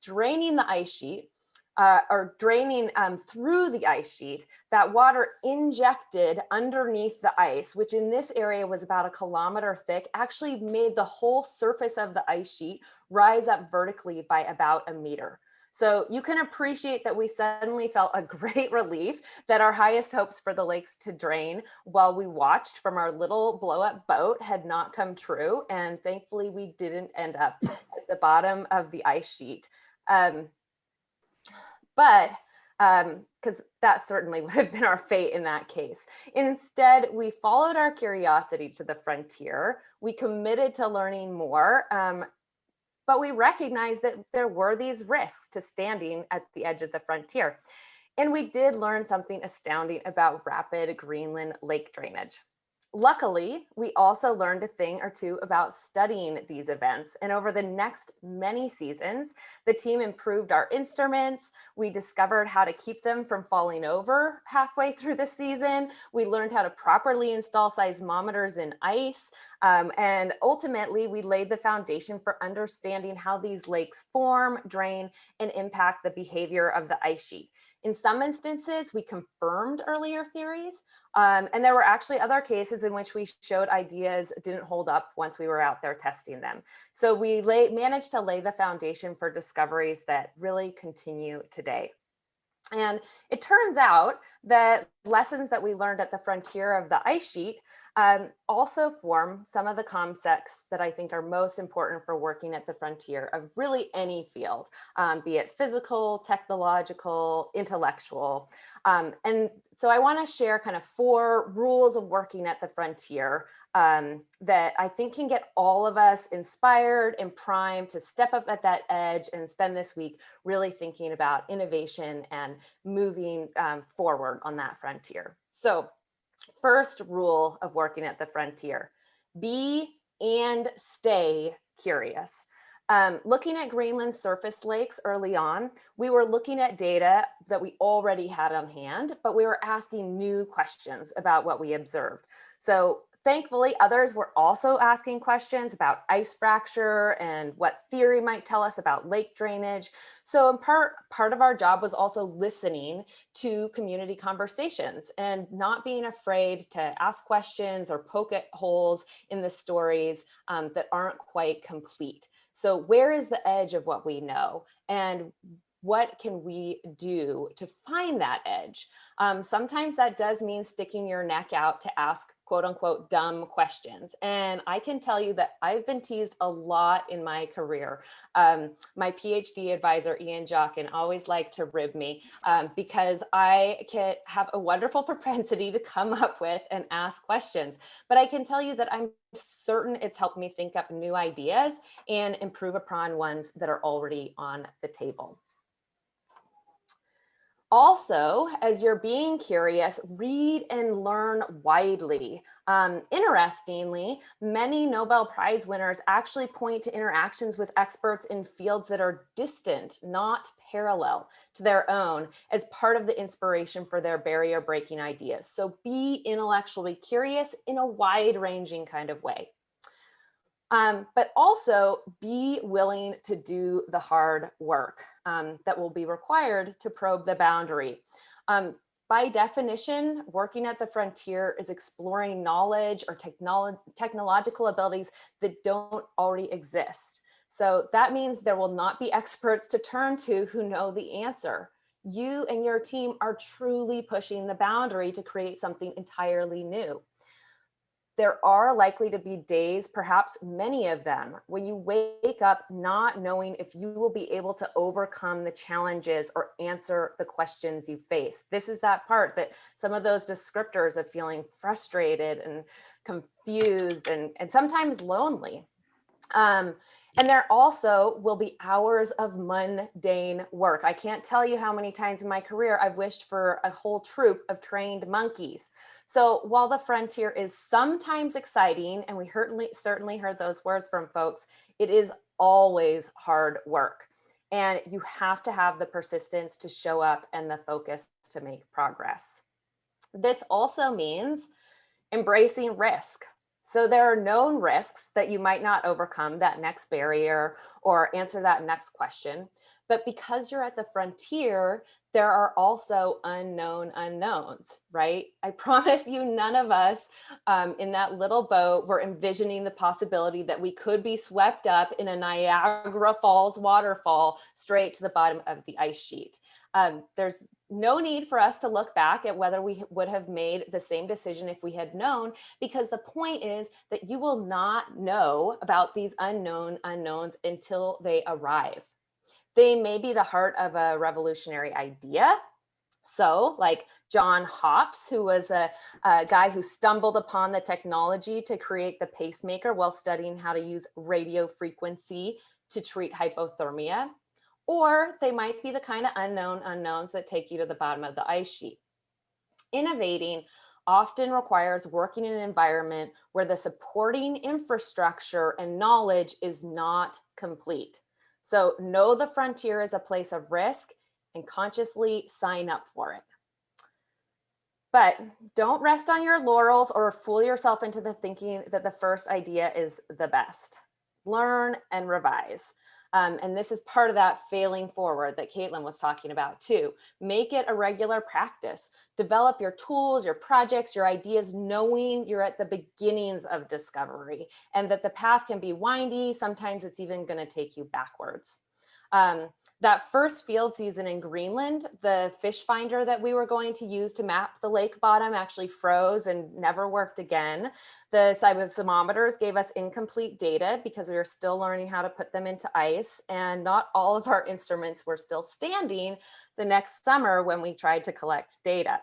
Draining the ice sheet, or draining through the ice sheet, that water injected underneath the ice, which in this area was about 1 kilometer thick, actually made the whole surface of the ice sheet rise up vertically by about 1 meter. So you can appreciate that we suddenly felt a great relief that our highest hopes for the lakes to drain while we watched from our little blow up boat had not come true. And thankfully we didn't end up at the bottom of the ice sheet. Because that certainly would have been our fate in that case. Instead, we followed our curiosity to the frontier. We committed to learning more, but we recognized that there were these risks to standing at the edge of the frontier. And we did learn something astounding about rapid Greenland lake drainage. Luckily, we also learned a thing or two about studying these events. And over the next many seasons, the team improved our instruments. We discovered how to keep them from falling over halfway through the season. We learned how to properly install seismometers in ice. And ultimately, we laid the foundation for understanding how these lakes form, drain, and impact the behavior of the ice sheet. In some instances, we confirmed earlier theories, and there were actually other cases in which we showed ideas didn't hold up once we were out there testing them. So we managed to lay the foundation for discoveries that really continue today. And it turns out that lessons that we learned at the frontier of the ice sheet also form some of the concepts that I think are most important for working at the frontier of really any field, be it physical, technological, intellectual. And so I want to share kind of 4 rules of working at the frontier that I think can get all of us inspired and primed to step up at that edge and spend this week really thinking about innovation and moving forward on that frontier. So first rule of working at the frontier, be and stay curious. Looking at Greenland's surface lakes early on, we were looking at data that we already had on hand, but we were asking new questions about what we observed. So thankfully, others were also asking questions about ice fracture and what theory might tell us about lake drainage. So in part of our job was also listening to community conversations and not being afraid to ask questions or poke at holes in the stories that aren't quite complete. So where is the edge of what we know? And what can we do to find that edge? Sometimes that does mean sticking your neck out to ask quote unquote dumb questions. And I can tell you that I've been teased a lot in my career. My PhD advisor, Ian Jockin, always liked to rib me because I can have a wonderful propensity to come up with and ask questions. But I can tell you that I'm certain it's helped me think up new ideas and improve upon ones that are already on the table. Also, as you're being curious, read and learn widely. Interestingly, many Nobel Prize winners actually point to interactions with experts in fields that are distant, not parallel to their own, as part of the inspiration for their barrier-breaking ideas. So be intellectually curious in a wide-ranging kind of way. But also be willing to do the hard work that will be required to probe the boundary. By definition, working at the frontier is exploring knowledge or technological abilities that don't already exist. So that means there will not be experts to turn to who know the answer. you and your team are truly pushing the boundary to create something entirely new. There are likely to be days, perhaps many of them, when you wake up not knowing if you will be able to overcome the challenges or answer the questions you face. This is that part that some of those descriptors of feeling frustrated and confused and sometimes lonely. And there also will be hours of mundane work. I can't tell you how many times in my career I've wished for a whole troop of trained monkeys. So while the frontier is sometimes exciting, and we certainly heard those words from folks, it is always hard work. And you have to have the persistence to show up and the focus to make progress. This also means embracing risk. So there are known risks that you might not overcome that next barrier or answer that next question. But because you're at the frontier, there are also unknown unknowns, right? I promise you, none of us in that little boat were envisioning the possibility that we could be swept up in a Niagara Falls waterfall straight to the bottom of the ice sheet. There's no need for us to look back at whether we would have made the same decision if we had known, because the point is that you will not know about these unknown unknowns until they arrive. They may be the heart of a revolutionary idea. So like John Hopps, who was a guy who stumbled upon the technology to create the pacemaker while studying how to use radio frequency to treat hypothermia. Or they might be the kind of unknown unknowns that take you to the bottom of the ice sheet. Innovating often requires working in an environment where the supporting infrastructure and knowledge is not complete. So know the frontier is a place of risk and consciously sign up for it. But don't rest on your laurels or fool yourself into the thinking that the first idea is the best. Learn and revise. And this is part of that failing forward that Caitlin was talking about too. Make it a regular practice. Develop your tools, your projects, your ideas, knowing you're at the beginnings of discovery and that the path can be windy. Sometimes it's even going to take you backwards. That first field season in Greenland, the fish finder that we were going to use to map the lake bottom actually froze and never worked again. The seismometers gave us incomplete data because we were still learning how to put them into ice, and not all of our instruments were still standing the next summer when we tried to collect data.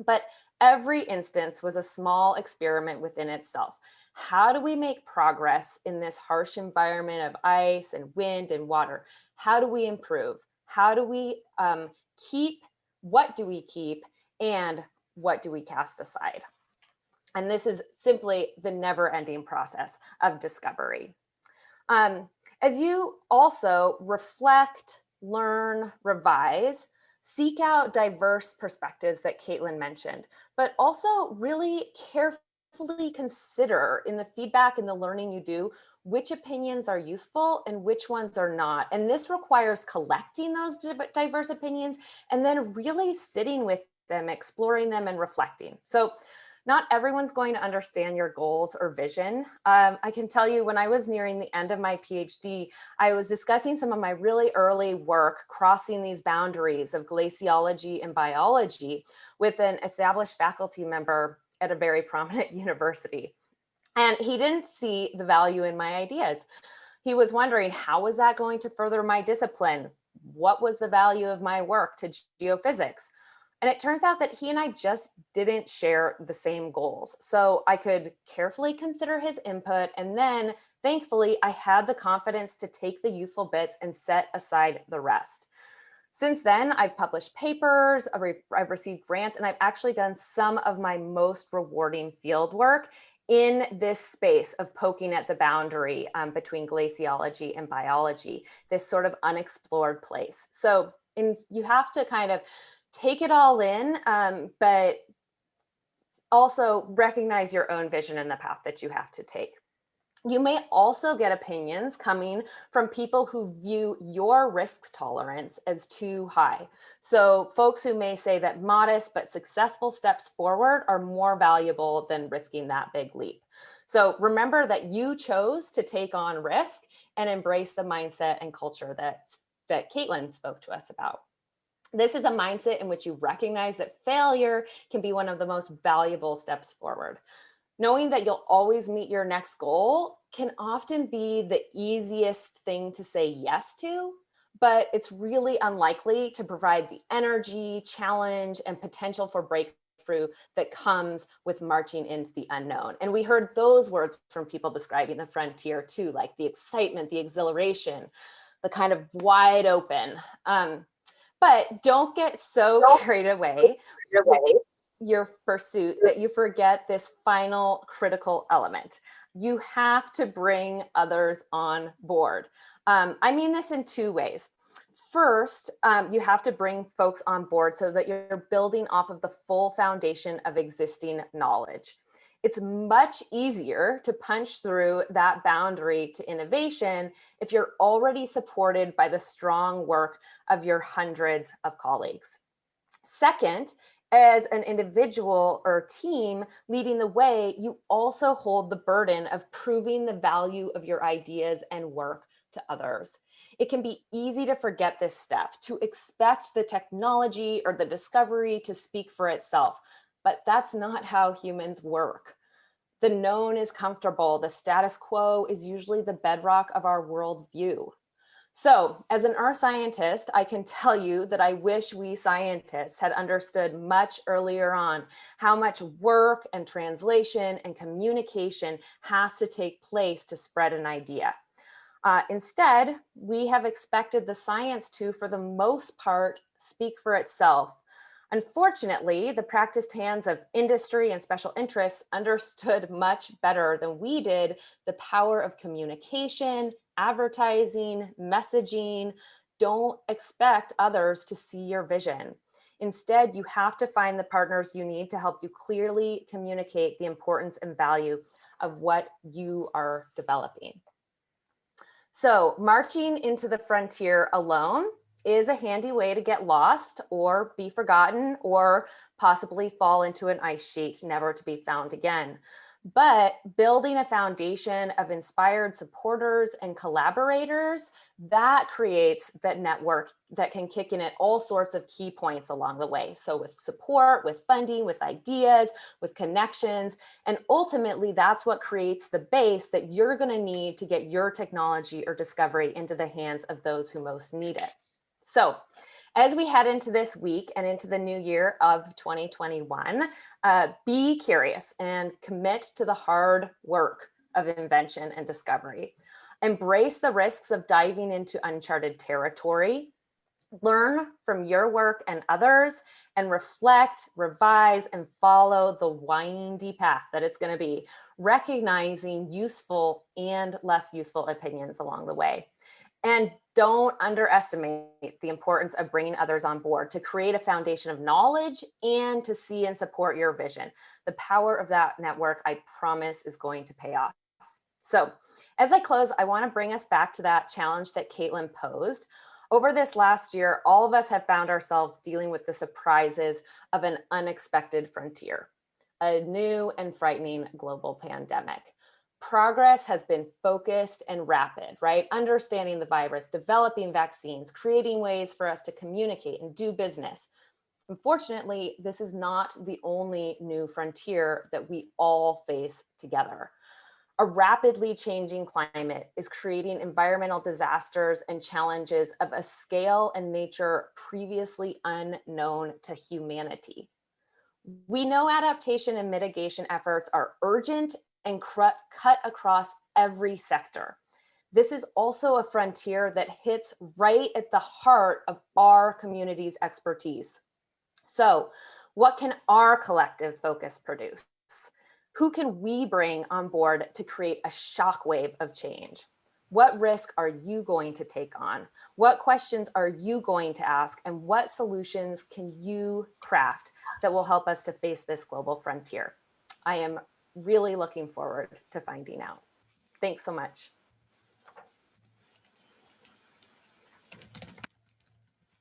But every instance was a small experiment within itself. How do we make progress in this harsh environment of ice and wind and water? How do we improve? How do we keep? What do we keep? And what do we cast aside? And this is simply the never-ending process of discovery. As you also reflect, learn, revise, seek out diverse perspectives that Caitlin mentioned, but also really carefully consider in the feedback and the learning you do, which opinions are useful and which ones are not. And this requires collecting those diverse opinions and then really sitting with them, exploring them and reflecting. So not everyone's going to understand your goals or vision. I can tell you when I was nearing the end of my PhD, I was discussing some of my really early work crossing these boundaries of glaciology and biology with an established faculty member at a very prominent university. And he didn't see the value in my ideas. He was wondering, how was that going to further my discipline? What was the value of my work to geophysics? And it turns out that he and I just didn't share the same goals. So I could carefully consider his input. And then thankfully, I had the confidence to take the useful bits and set aside the rest. Since then, I've published papers, I've received grants, and I've actually done some of my most rewarding field work in this space of poking at the boundary between glaciology and biology, this sort of unexplored place. So you have to kind of take it all in, but also recognize your own vision and the path that you have to take. You may also get opinions coming from people who view your risk tolerance as too high. So folks who may say that modest but successful steps forward are more valuable than risking that big leap. So remember that you chose to take on risk and embrace the mindset and culture that Caitlin spoke to us about. This is a mindset in which you recognize that failure can be one of the most valuable steps forward. Knowing that you'll always meet your next goal can often be the easiest thing to say yes to, but it's really unlikely to provide the energy, challenge, and potential for breakthrough that comes with marching into the unknown. And we heard those words from people describing the frontier too, like the excitement, the exhilaration, the kind of wide open. But don't get so carried away with your pursuit that you forget this final critical element. You have to bring others on board. I mean this in two ways. First, you have to bring folks on board so that you're building off of the full foundation of existing knowledge. It's much easier to punch through that boundary to innovation if you're already supported by the strong work of your hundreds of colleagues. Second, as an individual or team leading the way, you also hold the burden of proving the value of your ideas and work to others. It can be easy to forget this step, to expect the technology or the discovery to speak for itself, but that's not how humans work. The known is comfortable. The status quo is usually the bedrock of our worldview. So, as an earth scientist, I can tell you that I wish we scientists had understood much earlier on how much work and translation and communication has to take place to spread an idea. Instead, we have expected the science to, for the most part, speak for itself. Unfortunately, the practiced hands of industry and special interests understood much better than we did the power of communication, advertising, messaging. Don't expect others to see your vision. Instead, you have to find the partners you need to help you clearly communicate the importance and value of what you are developing. So, marching into the frontier alone is a handy way to get lost or be forgotten or possibly fall into an ice sheet, never to be found again. But building a foundation of inspired supporters and collaborators, that creates that network that can kick in at all sorts of key points along the way. So with support, with funding, with ideas, with connections, and ultimately that's what creates the base that you're going to need to get your technology or discovery into the hands of those who most need it. So as we head into this week and into the new year of 2021, be curious and commit to the hard work of invention and discovery. Embrace the risks of diving into uncharted territory. Learn from your work and others, and reflect, revise, and follow the windy path that it's going to be, recognizing useful and less useful opinions along the way. And don't underestimate the importance of bringing others on board to create a foundation of knowledge and to see and support your vision. The power of that network, I promise, is going to pay off. So as I close, I want to bring us back to that challenge that Caitlin posed. Over this last year, all of us have found ourselves dealing with the surprises of an unexpected frontier, a new and frightening global pandemic. Progress has been focused and rapid, right? Understanding the virus, developing vaccines, creating ways for us to communicate and do business. Unfortunately, this is not the only new frontier that we all face together. A rapidly changing climate is creating environmental disasters and challenges of a scale and nature previously unknown to humanity. We know adaptation and mitigation efforts are urgent and cut across every sector. This is also a frontier that hits right at the heart of our community's expertise. So, what can our collective focus produce? Who can we bring on board to create a shockwave of change? What risk are you going to take on? What questions are you going to ask? And what solutions can you craft that will help us to face this global frontier? I am really looking forward to finding out. Thanks so much.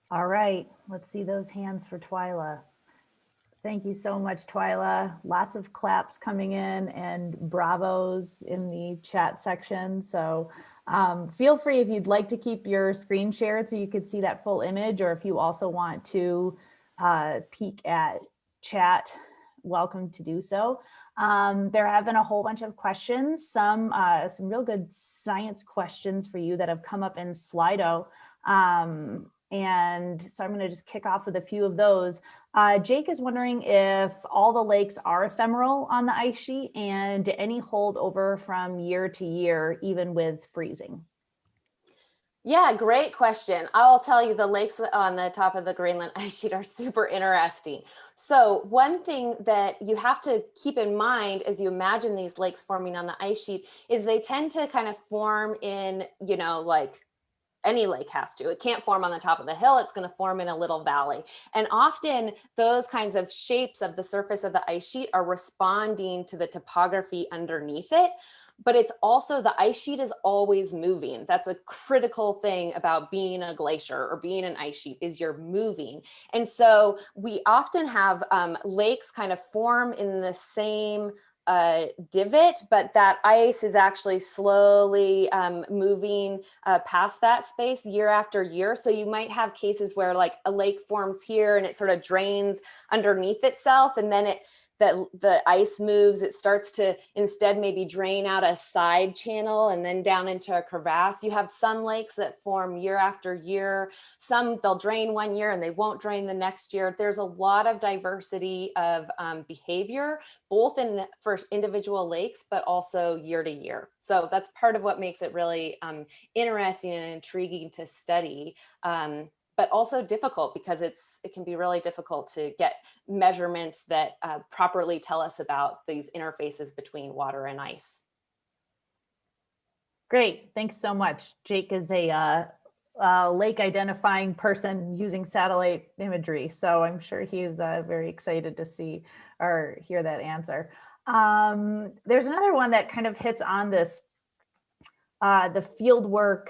All right, let's see those hands for Twyla. Thank you so much, Twyla. Lots of claps coming in and bravos in the chat section. So Feel free if you'd like to keep your screen shared so you could see that full image, or if you also want to peek at chat, welcome to do so. There have been a whole bunch of questions, some real good science questions for you that have come up in Slido. And so I'm going to just kick off with a few of those. Jake is wondering if all the lakes are ephemeral on the ice sheet and any hold over from year to year, even with freezing. Yeah, great question. I'll tell you, the lakes on the top of the Greenland ice sheet are super interesting. So one thing that you have to keep in mind as you imagine these lakes forming on the ice sheet is they tend to kind of form in, like any lake has to. It can't form on the top of the hill. It's going to form in a little valley. And often those kinds of shapes of the surface of the ice sheet are responding to the topography underneath it. But it's also, the ice sheet is always moving. That's a critical thing about being a glacier or being an ice sheet, is you're moving. And so we often have lakes kind of form in the same divot, but that ice is actually slowly moving past that space year after year. So you might have cases where like a lake forms here and it sort of drains underneath itself, and then the ice moves, it starts to instead maybe drain out a side channel and then down into a crevasse. You have some lakes that form year after year. Some they'll drain one year and they won't drain the next year. There's a lot of diversity of behavior, both for individual lakes, but also year to year. So that's part of what makes it really interesting and intriguing to study. But also difficult, because it can be really difficult to get measurements that properly tell us about these interfaces between water and ice. Great, thanks so much. Jake is a lake identifying person using satellite imagery, so I'm sure he's very excited to see or hear that answer. There's another one that kind of hits on this, the fieldwork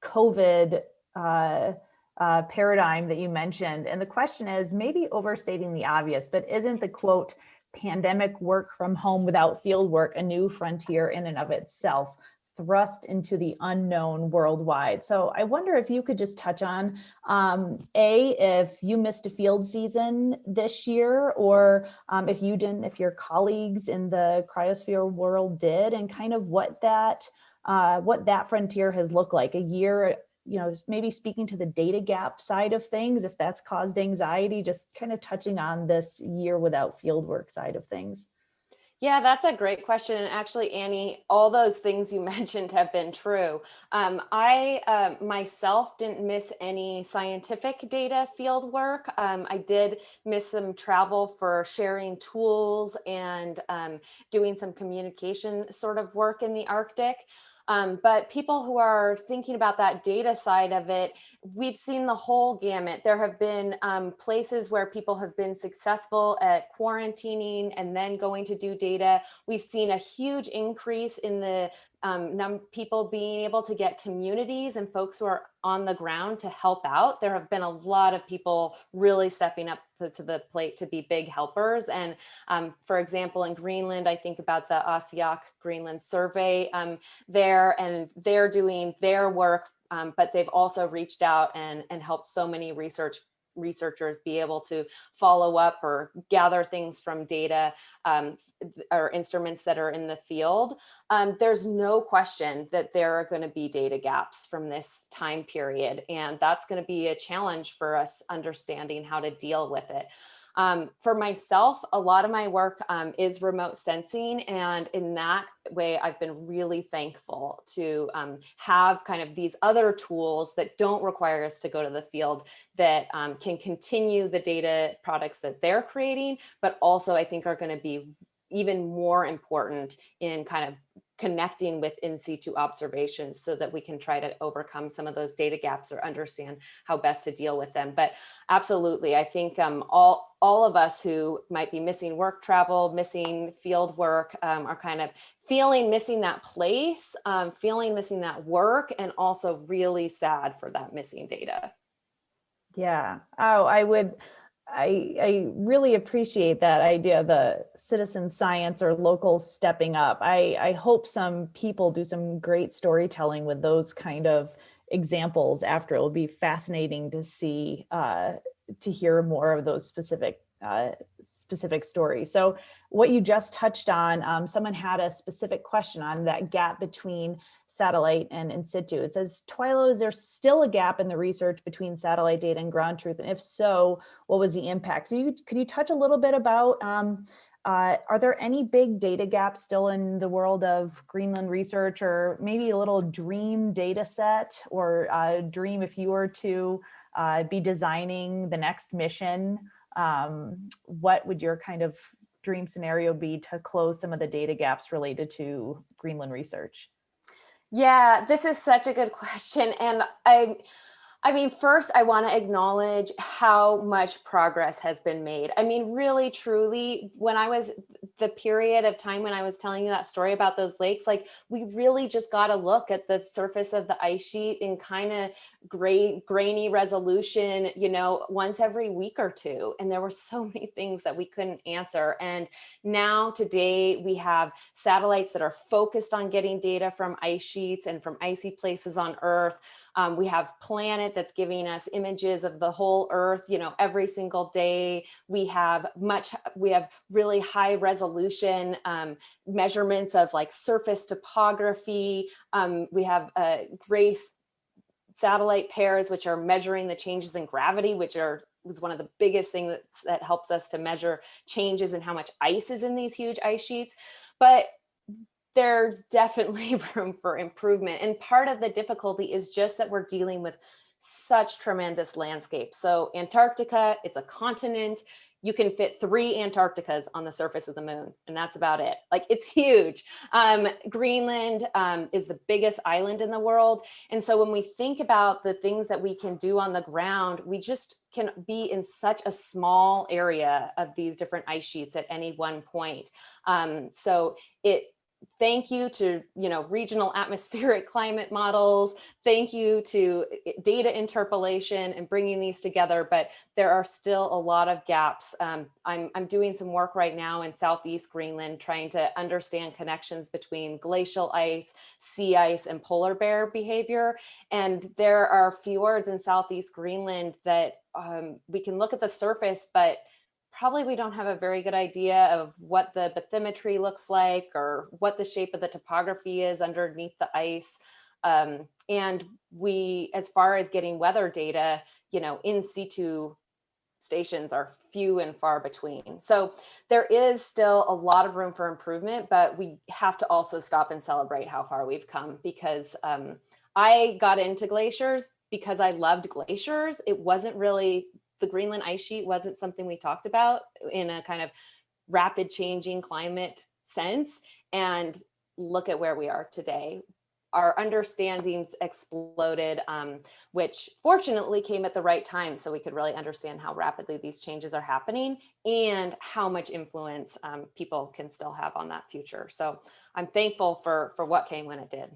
COVID paradigm that you mentioned. And the question is, maybe overstating the obvious, but isn't the quote, pandemic work from home without field work a new frontier in and of itself, thrust into the unknown worldwide? So I wonder if you could just touch on, if you missed a field season this year, or if you didn't, if your colleagues in the cryosphere world did, and kind of what that frontier has looked like a year, maybe speaking to the data gap side of things, if that's caused anxiety, just kind of touching on this year without fieldwork side of things. Yeah, that's a great question. And actually, Annie, all those things you mentioned have been true. I myself didn't miss any scientific data field work. I did miss some travel for sharing tools and doing some communication sort of work in the Arctic. But people who are thinking about that data side of it, we've seen the whole gamut. There have been places where people have been successful at quarantining and then going to do data. We've seen a huge increase in the people being able to get communities and folks who are on the ground to help out. There have been a lot of people really stepping up to the plate to be big helpers. And for example, in Greenland, I think about the Asiak Greenland survey there, and they're doing their work, but they've also reached out and helped so many researchers be able to follow up or gather things from data or instruments that are in the field. There's no question that there are going to be data gaps from this time period, and that's going to be a challenge for us understanding how to deal with it. For myself, a lot of my work is remote sensing, and in that way, I've been really thankful to have kind of these other tools that don't require us to go to the field, that can continue the data products that they're creating, but also I think are going to be even more important in kind of connecting with in situ observations so that we can try to overcome some of those data gaps or understand how best to deal with them. But absolutely, I think all of us who might be missing work travel, missing field work, are kind of missing that place, missing that work, and also really sad for that missing data. Yeah. Oh, I would I really appreciate that idea, the citizen science or local stepping up. I hope some people do some great storytelling with those kind of examples after. It'll be fascinating to see, to hear more of those specific stories. So what you just touched on, someone had a specific question on that gap between satellite and in situ. It says, Twyla, is there still a gap in the research between satellite data and ground truth? And if so, what was the impact? So could you touch a little bit about, are there any big data gaps still in the world of Greenland research, or maybe a little dream data set, or dream if you were to be designing the next mission? What would your kind of dream scenario be to close some of the data gaps related to Greenland research? Yeah, this is such a good question. And I mean, first, I want to acknowledge how much progress has been made. I mean, really, truly, when I was the period of time when I was telling you that story about those lakes, like we really just got to look at the surface of the ice sheet in kind of grainy resolution, you know, once every week or two. And there were so many things that we couldn't answer. And now today we have satellites that are focused on getting data from ice sheets and from icy places on Earth. We have Planet that's giving us images of the whole Earth, you know, every single day. We have really high resolution measurements of like surface topography. We have GRACE satellite pairs, which are measuring the changes in gravity, which was one of the biggest things that helps us to measure changes in how much ice is in these huge ice sheets. But there's definitely room for improvement. And part of the difficulty is just that we're dealing with such tremendous landscapes. So Antarctica, it's a continent. You can fit 3 Antarcticas on the surface of the moon, and that's about it. Like, it's huge. Greenland is the biggest island in the world. And so when we think about the things that we can do on the ground, we just can be in such a small area of these different ice sheets at any one point. Thank you to, you know, regional atmospheric climate models. Thank you to data interpolation and bringing these together, but there are still a lot of gaps. I'm doing some work right now in Southeast Greenland, trying to understand connections between glacial ice, sea ice, and polar bear behavior. And there are fjords in Southeast Greenland that we can look at the surface, but probably we don't have a very good idea of what the bathymetry looks like or what the shape of the topography is underneath the ice. And we, as far as getting weather data, you know, in situ stations are few and far between. So there is still a lot of room for improvement, but we have to also stop and celebrate how far we've come, because I got into glaciers because I loved glaciers. It wasn't really, the Greenland ice sheet wasn't something we talked about in a kind of rapid changing climate sense. And look at where we are today. Our understandings exploded, which fortunately came at the right time, so we could really understand how rapidly these changes are happening and how much influence people can still have on that future. So I'm thankful for what came when it did.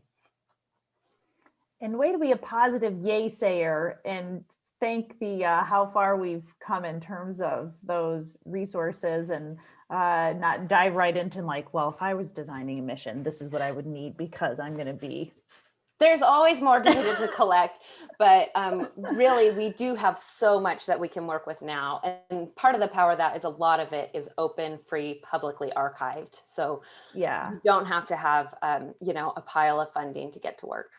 And way to be a positive yay sayer and thank the how far we've come in terms of those resources, and not dive right into like, well, if I was designing a mission, this is what I would need because I'm going to be. There's always more data to collect, but really we do have so much that we can work with now. And part of the power of that is a lot of it is open, free, publicly archived. So yeah, you don't have to have, you know, a pile of funding to get to work.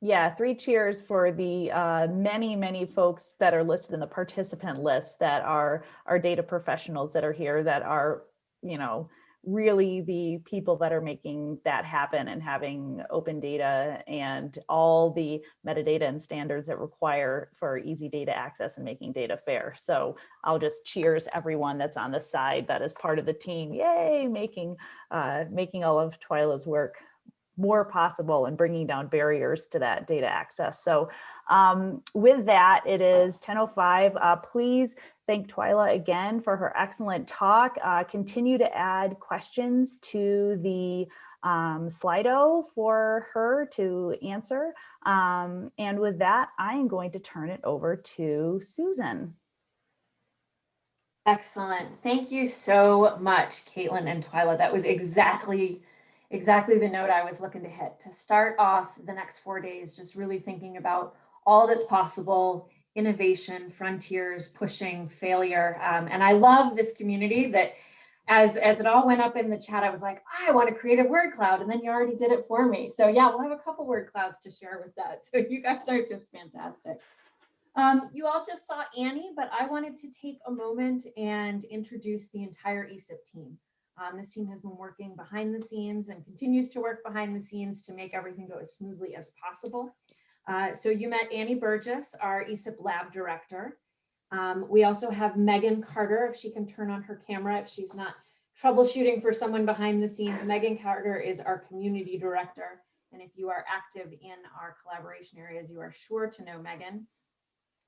Yeah, 3 cheers for the many folks that are listed in the participant list that are data professionals that are here, that are, you know, really the people that are making that happen and having open data and all the metadata and standards that require for easy data access and making data fair. So I'll just cheers everyone that's on the side that is part of the team. Yay, making all of Twyla's work more possible and bringing down barriers to that data access. So with that, it is 10:05. Please thank Twyla again for her excellent talk. Continue to add questions to the Slido for her to answer. And with that, I am going to turn it over to Susan. Excellent. Thank you so much, Caitlin and Twyla. That was exactly the note I was looking to hit. To start off the next 4 days, just really thinking about all that's possible, innovation, frontiers, pushing, failure. And I love this community that as it all went up in the chat, I was like, I want to create a word cloud. And then you already did it for me. So yeah, we'll have a couple word clouds to share with that. So you guys are just fantastic. You all just saw Annie, but I wanted to take a moment and introduce the entire ESIP team. This team has been working behind the scenes and continues to work behind the scenes to make everything go as smoothly as possible. So you met Annie Burgess, our ESIP lab director. We also have Megan Carter, if she can turn on her camera, if she's not troubleshooting for someone behind the scenes. Megan Carter is our community director. And if you are active in our collaboration areas, you are sure to know Megan.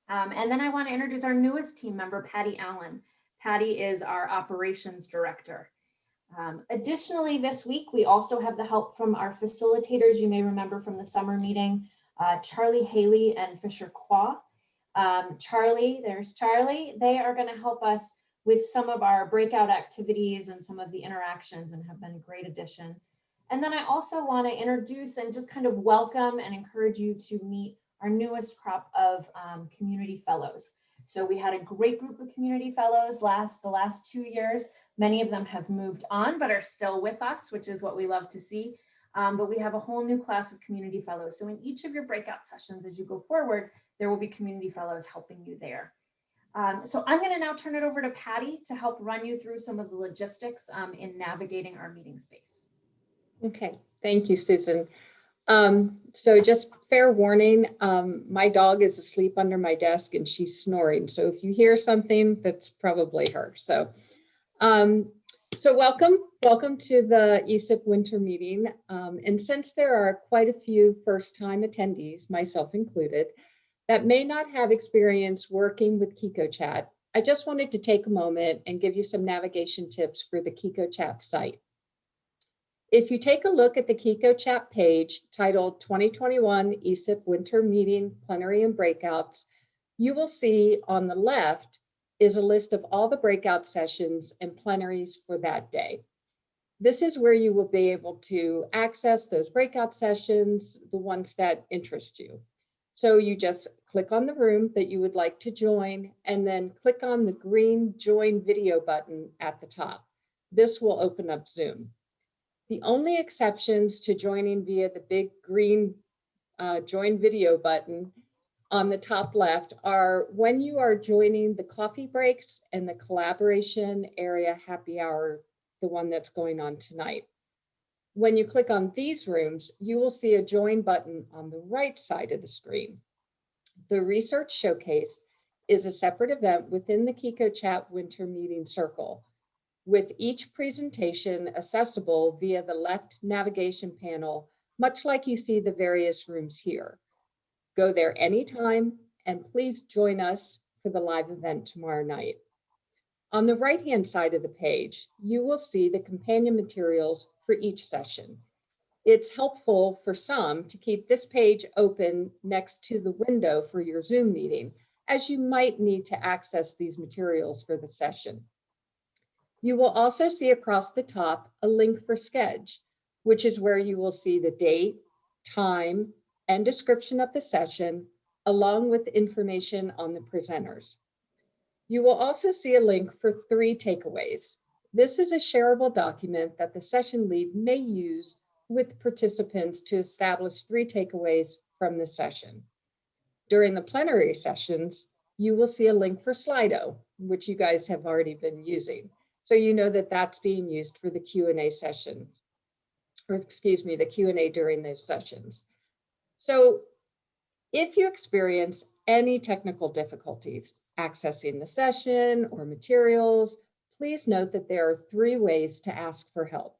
And then I want to introduce our newest team member, Patty Allen. Patty is our operations director. Additionally, this week, we also have the help from our facilitators. You may remember from the summer meeting, Charlie Haley and Fisher Qua. Charlie, there's Charlie. They are going to help us with some of our breakout activities and some of the interactions and have been a great addition. And then I also want to introduce and just kind of welcome and encourage you to meet our newest crop of community fellows. So we had a great group of community fellows the last 2 years. Many of them have moved on, but are still with us, which is what we love to see. But we have a whole new class of community fellows. So in each of your breakout sessions, as you go forward, there will be community fellows helping you there. So I'm going to now turn it over to Patty to help run you through some of the logistics in navigating our meeting space. Okay, thank you, Susan. So just fair warning, my dog is asleep under my desk and she's snoring. So if you hear something, that's probably her. So welcome to the ESIP winter meeting. And since there are quite a few first-time attendees, myself included, that may not have experience working with Kiko Chat, I just wanted to take a moment and give you some navigation tips for the Kiko Chat site. If you take a look at the Kiko Chat page titled 2021 ESIP Winter Meeting Plenary and Breakouts, you will see on the left is a list of all the breakout sessions and plenaries for that day. This is where you will be able to access those breakout sessions, the ones that interest you. So you just click on the room that you would like to join and then click on the green Join Video button at the top. This will open up Zoom. The only exceptions to joining via the big green Join Video button on the top left are when you are joining the coffee breaks and the collaboration area happy hour, the one that's going on tonight. When you click on these rooms, you will see a join button on the right side of the screen. The Research Showcase is a separate event within the Kiko Chat Winter Meeting Circle, with each presentation accessible via the left navigation panel, much like you see the various rooms here. Go there anytime and please join us for the live event tomorrow night. On the right-hand side of the page, you will see the companion materials for each session. It's helpful for some to keep this page open next to the window for your Zoom meeting, as you might need to access these materials for the session. You will also see across the top a link for Schedule, which is where you will see the date, time, and description of the session, along with information on the presenters. You will also see a link for 3 takeaways. This is a shareable document that the session lead may use with participants to establish 3 takeaways from the session. During the plenary sessions, you will see a link for Slido, which you guys have already been using. So you know that that's being used for the Q&A sessions, or excuse me, the Q&A during those sessions. So if you experience any technical difficulties accessing the session or materials, please note that there are 3 ways to ask for help.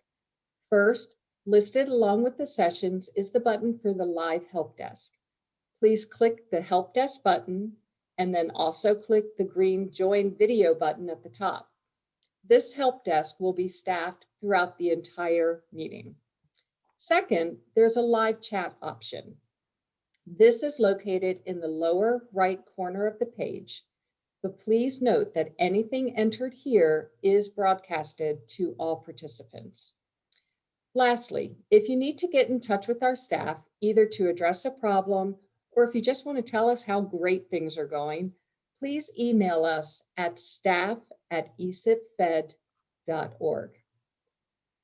First, listed along with the sessions is the button for the live help desk. Please click the help desk button and then also click the green Join Video button at the top. This help desk will be staffed throughout the entire meeting. Second, there's a live chat option. This is located in the lower right corner of the page. but please note that anything entered here is broadcasted to all participants. Lastly, if you need to get in touch with our staff, either to address a problem or if you just want to tell us how great things are going, please email us at staff@esipfed.org.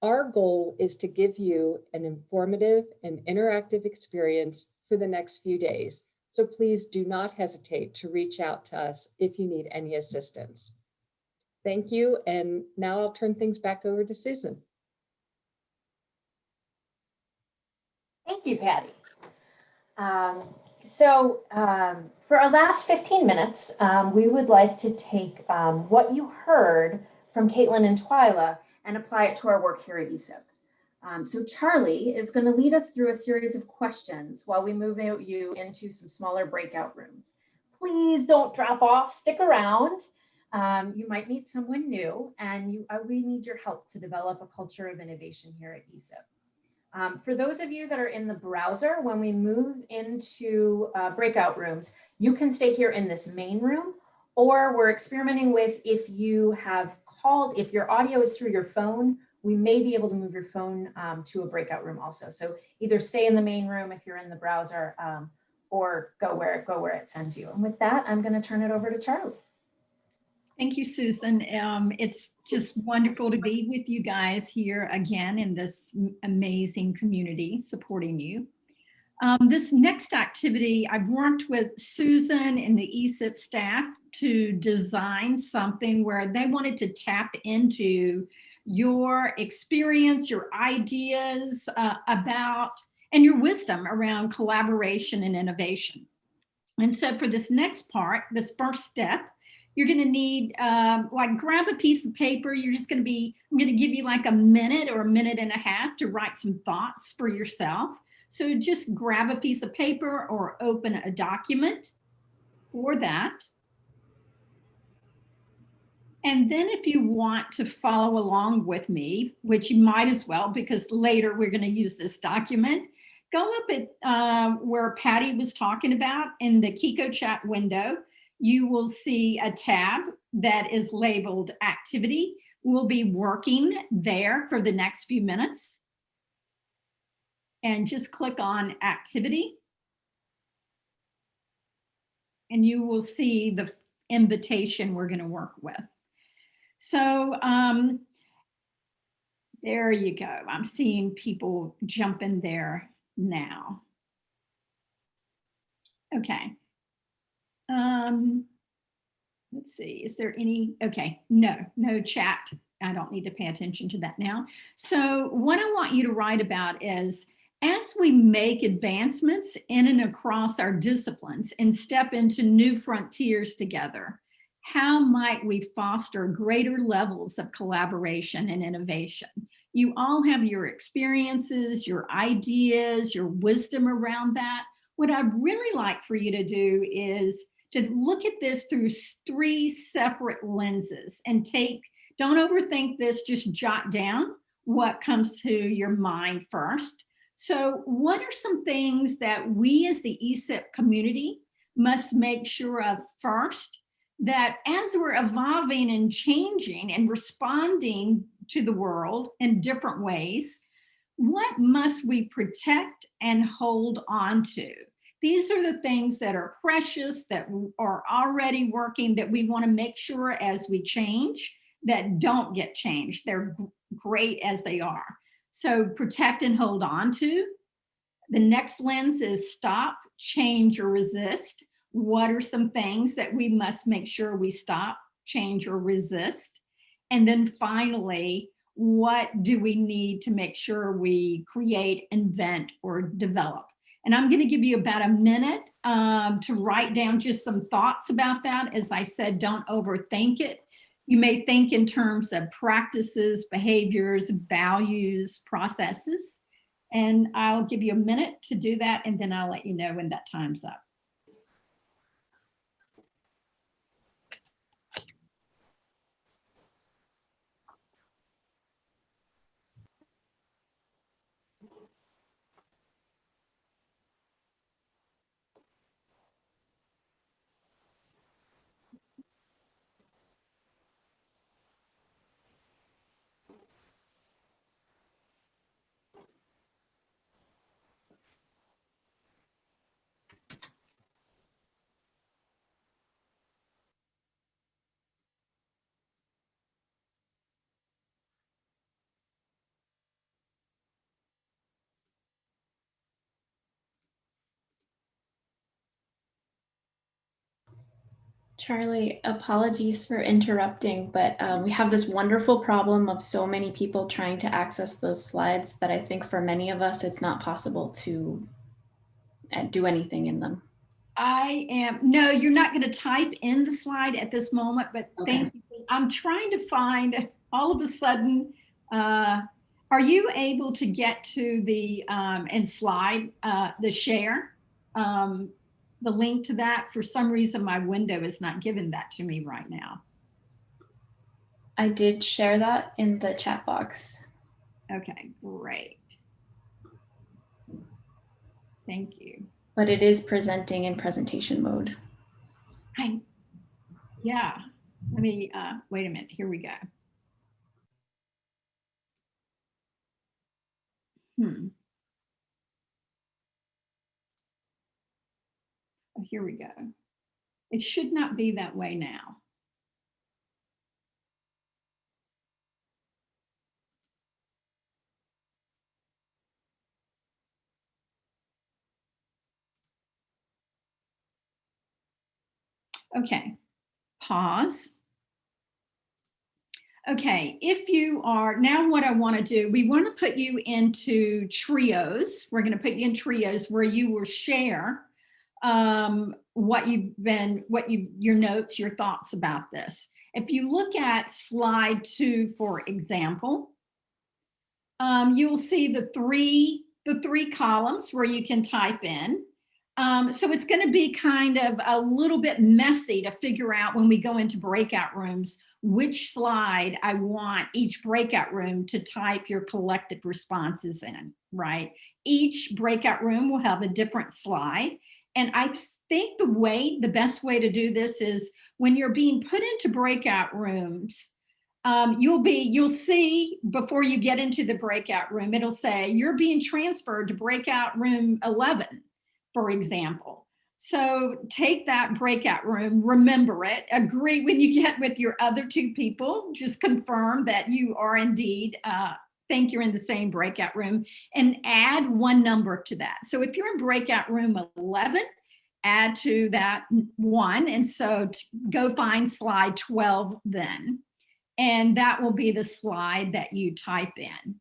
Our goal is to give you an informative and interactive experience for the next few days, so please do not hesitate to reach out to us if you need any assistance. Thank you, and now I'll turn things back over to Susan. Thank you, Patty. For our last 15 minutes, we would like to take what you heard from Caitlin and Twyla and apply it to our work here at ESIP. So Charlie is going to lead us through a series of questions while we move you into some smaller breakout rooms. Please don't drop off, stick around. You might meet someone new, and we need your help to develop a culture of innovation here at ESIP. For those of you that are in the browser, when we move into breakout rooms, you can stay here in this main room, or we're experimenting with if you have called, if your audio is through your phone, we may be able to move your phone to a breakout room also. So either stay in the main room if you're in the browser, or go where it sends you. And with that, I'm going to turn it over to Charlie. Thank you, Susan. It's just wonderful to be with you guys here again in this amazing community supporting you. This next activity, I've worked with Susan and the ESIP staff to design something where they wanted to tap into your experience, your ideas about, and your wisdom around collaboration and innovation. And so for this next part, this first step, you're going to need, grab a piece of paper. I'm going to give you like a minute or a minute and a half to write some thoughts for yourself. So just grab a piece of paper or open a document for that. And then if you want to follow along with me, which you might as well, because later we're going to use this document, go up at where Patty was talking about in the Kiko chat window. You will see a tab that is labeled activity. We'll be working there for the next few minutes. And just click on activity. And you will see the invitation we're going to work with. So there you go. I'm seeing people jump in there now. Okay. Let's see, is there any, okay, no chat. I don't need to pay attention to that now. So what I want you to write about is, as we make advancements in and across our disciplines and step into new frontiers together, how might we foster greater levels of collaboration and innovation? You all have your experiences, your ideas, your wisdom around that. What I'd really like for you to do is to look at this through 3 separate lenses and don't overthink this, just jot down what comes to your mind first. So what are some things that we as the ESIP community must make sure of first, that as we're evolving and changing and responding to the world in different ways, what must we protect and hold on to? These are the things that are precious, that are already working, that we want to make sure as we change, that don't get changed. They're great as they are. So protect and hold on to. The next lens is stop, change, or resist. What are some things that we must make sure we stop, change, or resist? And then finally, what do we need to make sure we create, invent, or develop? And I'm going to give you about a minute to write down just some thoughts about that. As I said, don't overthink it. You may think in terms of practices, behaviors, values, processes. And I'll give you a minute to do that, and then I'll let you know when that time's up. Charlie, apologies for interrupting, but we have this wonderful problem of so many people trying to access those slides that I think for many of us, it's not possible to do anything in them. No, you're not going to type in the slide at this moment, but Okay. thank you. I'm trying to find all of a sudden, are you able to get to the and slide the share? The link to that? For some reason, my window is not giving that to me right now. I did share that in the chat box. Okay, great. Thank you. But it is presenting in presentation mode. Yeah, let me, wait a minute, here we go. Oh, here we go. It should not be that way now. Okay, pause. Okay, if you are, now what I want to do, we want to put you into trios. We're going to put you in trios where you will share your notes, your thoughts about this. If you look at slide 2, for example, you will see the three columns where you can type in. So it's going to be kind of a little bit messy to figure out when we go into breakout rooms, which slide I want each breakout room to type your collective responses in, right? Each breakout room will have a different slide. And I think the best way to do this is when you're being put into breakout rooms, you'll see before you get into the breakout room, it'll say you're being transferred to breakout room 11, for example. So take that breakout room, remember it, agree when you get with your other 2 people, just confirm that you are indeed, think you're in the same breakout room, and add 1 number to that. So if you're in breakout room 11, add to that 1. And so go find slide 12 then. And that will be the slide that you type in.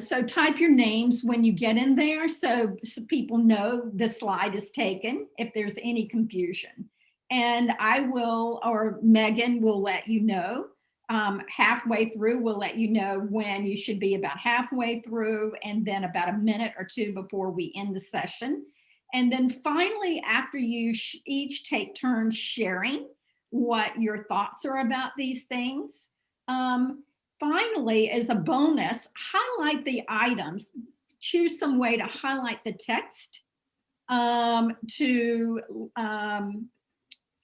So type your names when you get in there so people know the slide is taken if there's any confusion. And I will, or Megan will let you know halfway through. We'll let you know when you should be about halfway through, and then about a minute or 2 before we end the session. And then finally, after you each take turns sharing what your thoughts are about these things, finally, as a bonus, highlight the items. Choose some way to highlight the text to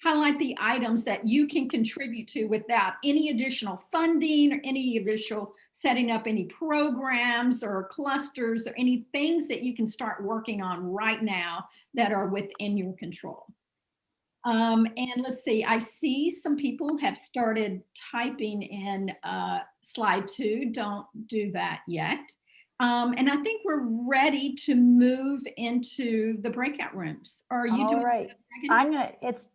highlight the items that you can contribute to without any additional funding or any additional setting up any programs or clusters or any things that you can start working on right now that are within your control. And let's see, I see some people have started typing in slide 2. Don't do that yet. And I think we're ready to move into the breakout rooms. Are you doing right? It's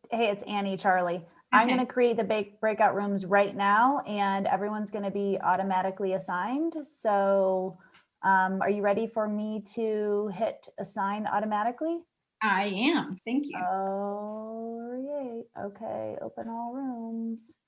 Annie, Charlie. Okay. I'm gonna create the breakout rooms right now, and everyone's gonna be automatically assigned. So are you ready for me to hit assign automatically? I am, thank you. Oh, yay. Okay, open all rooms.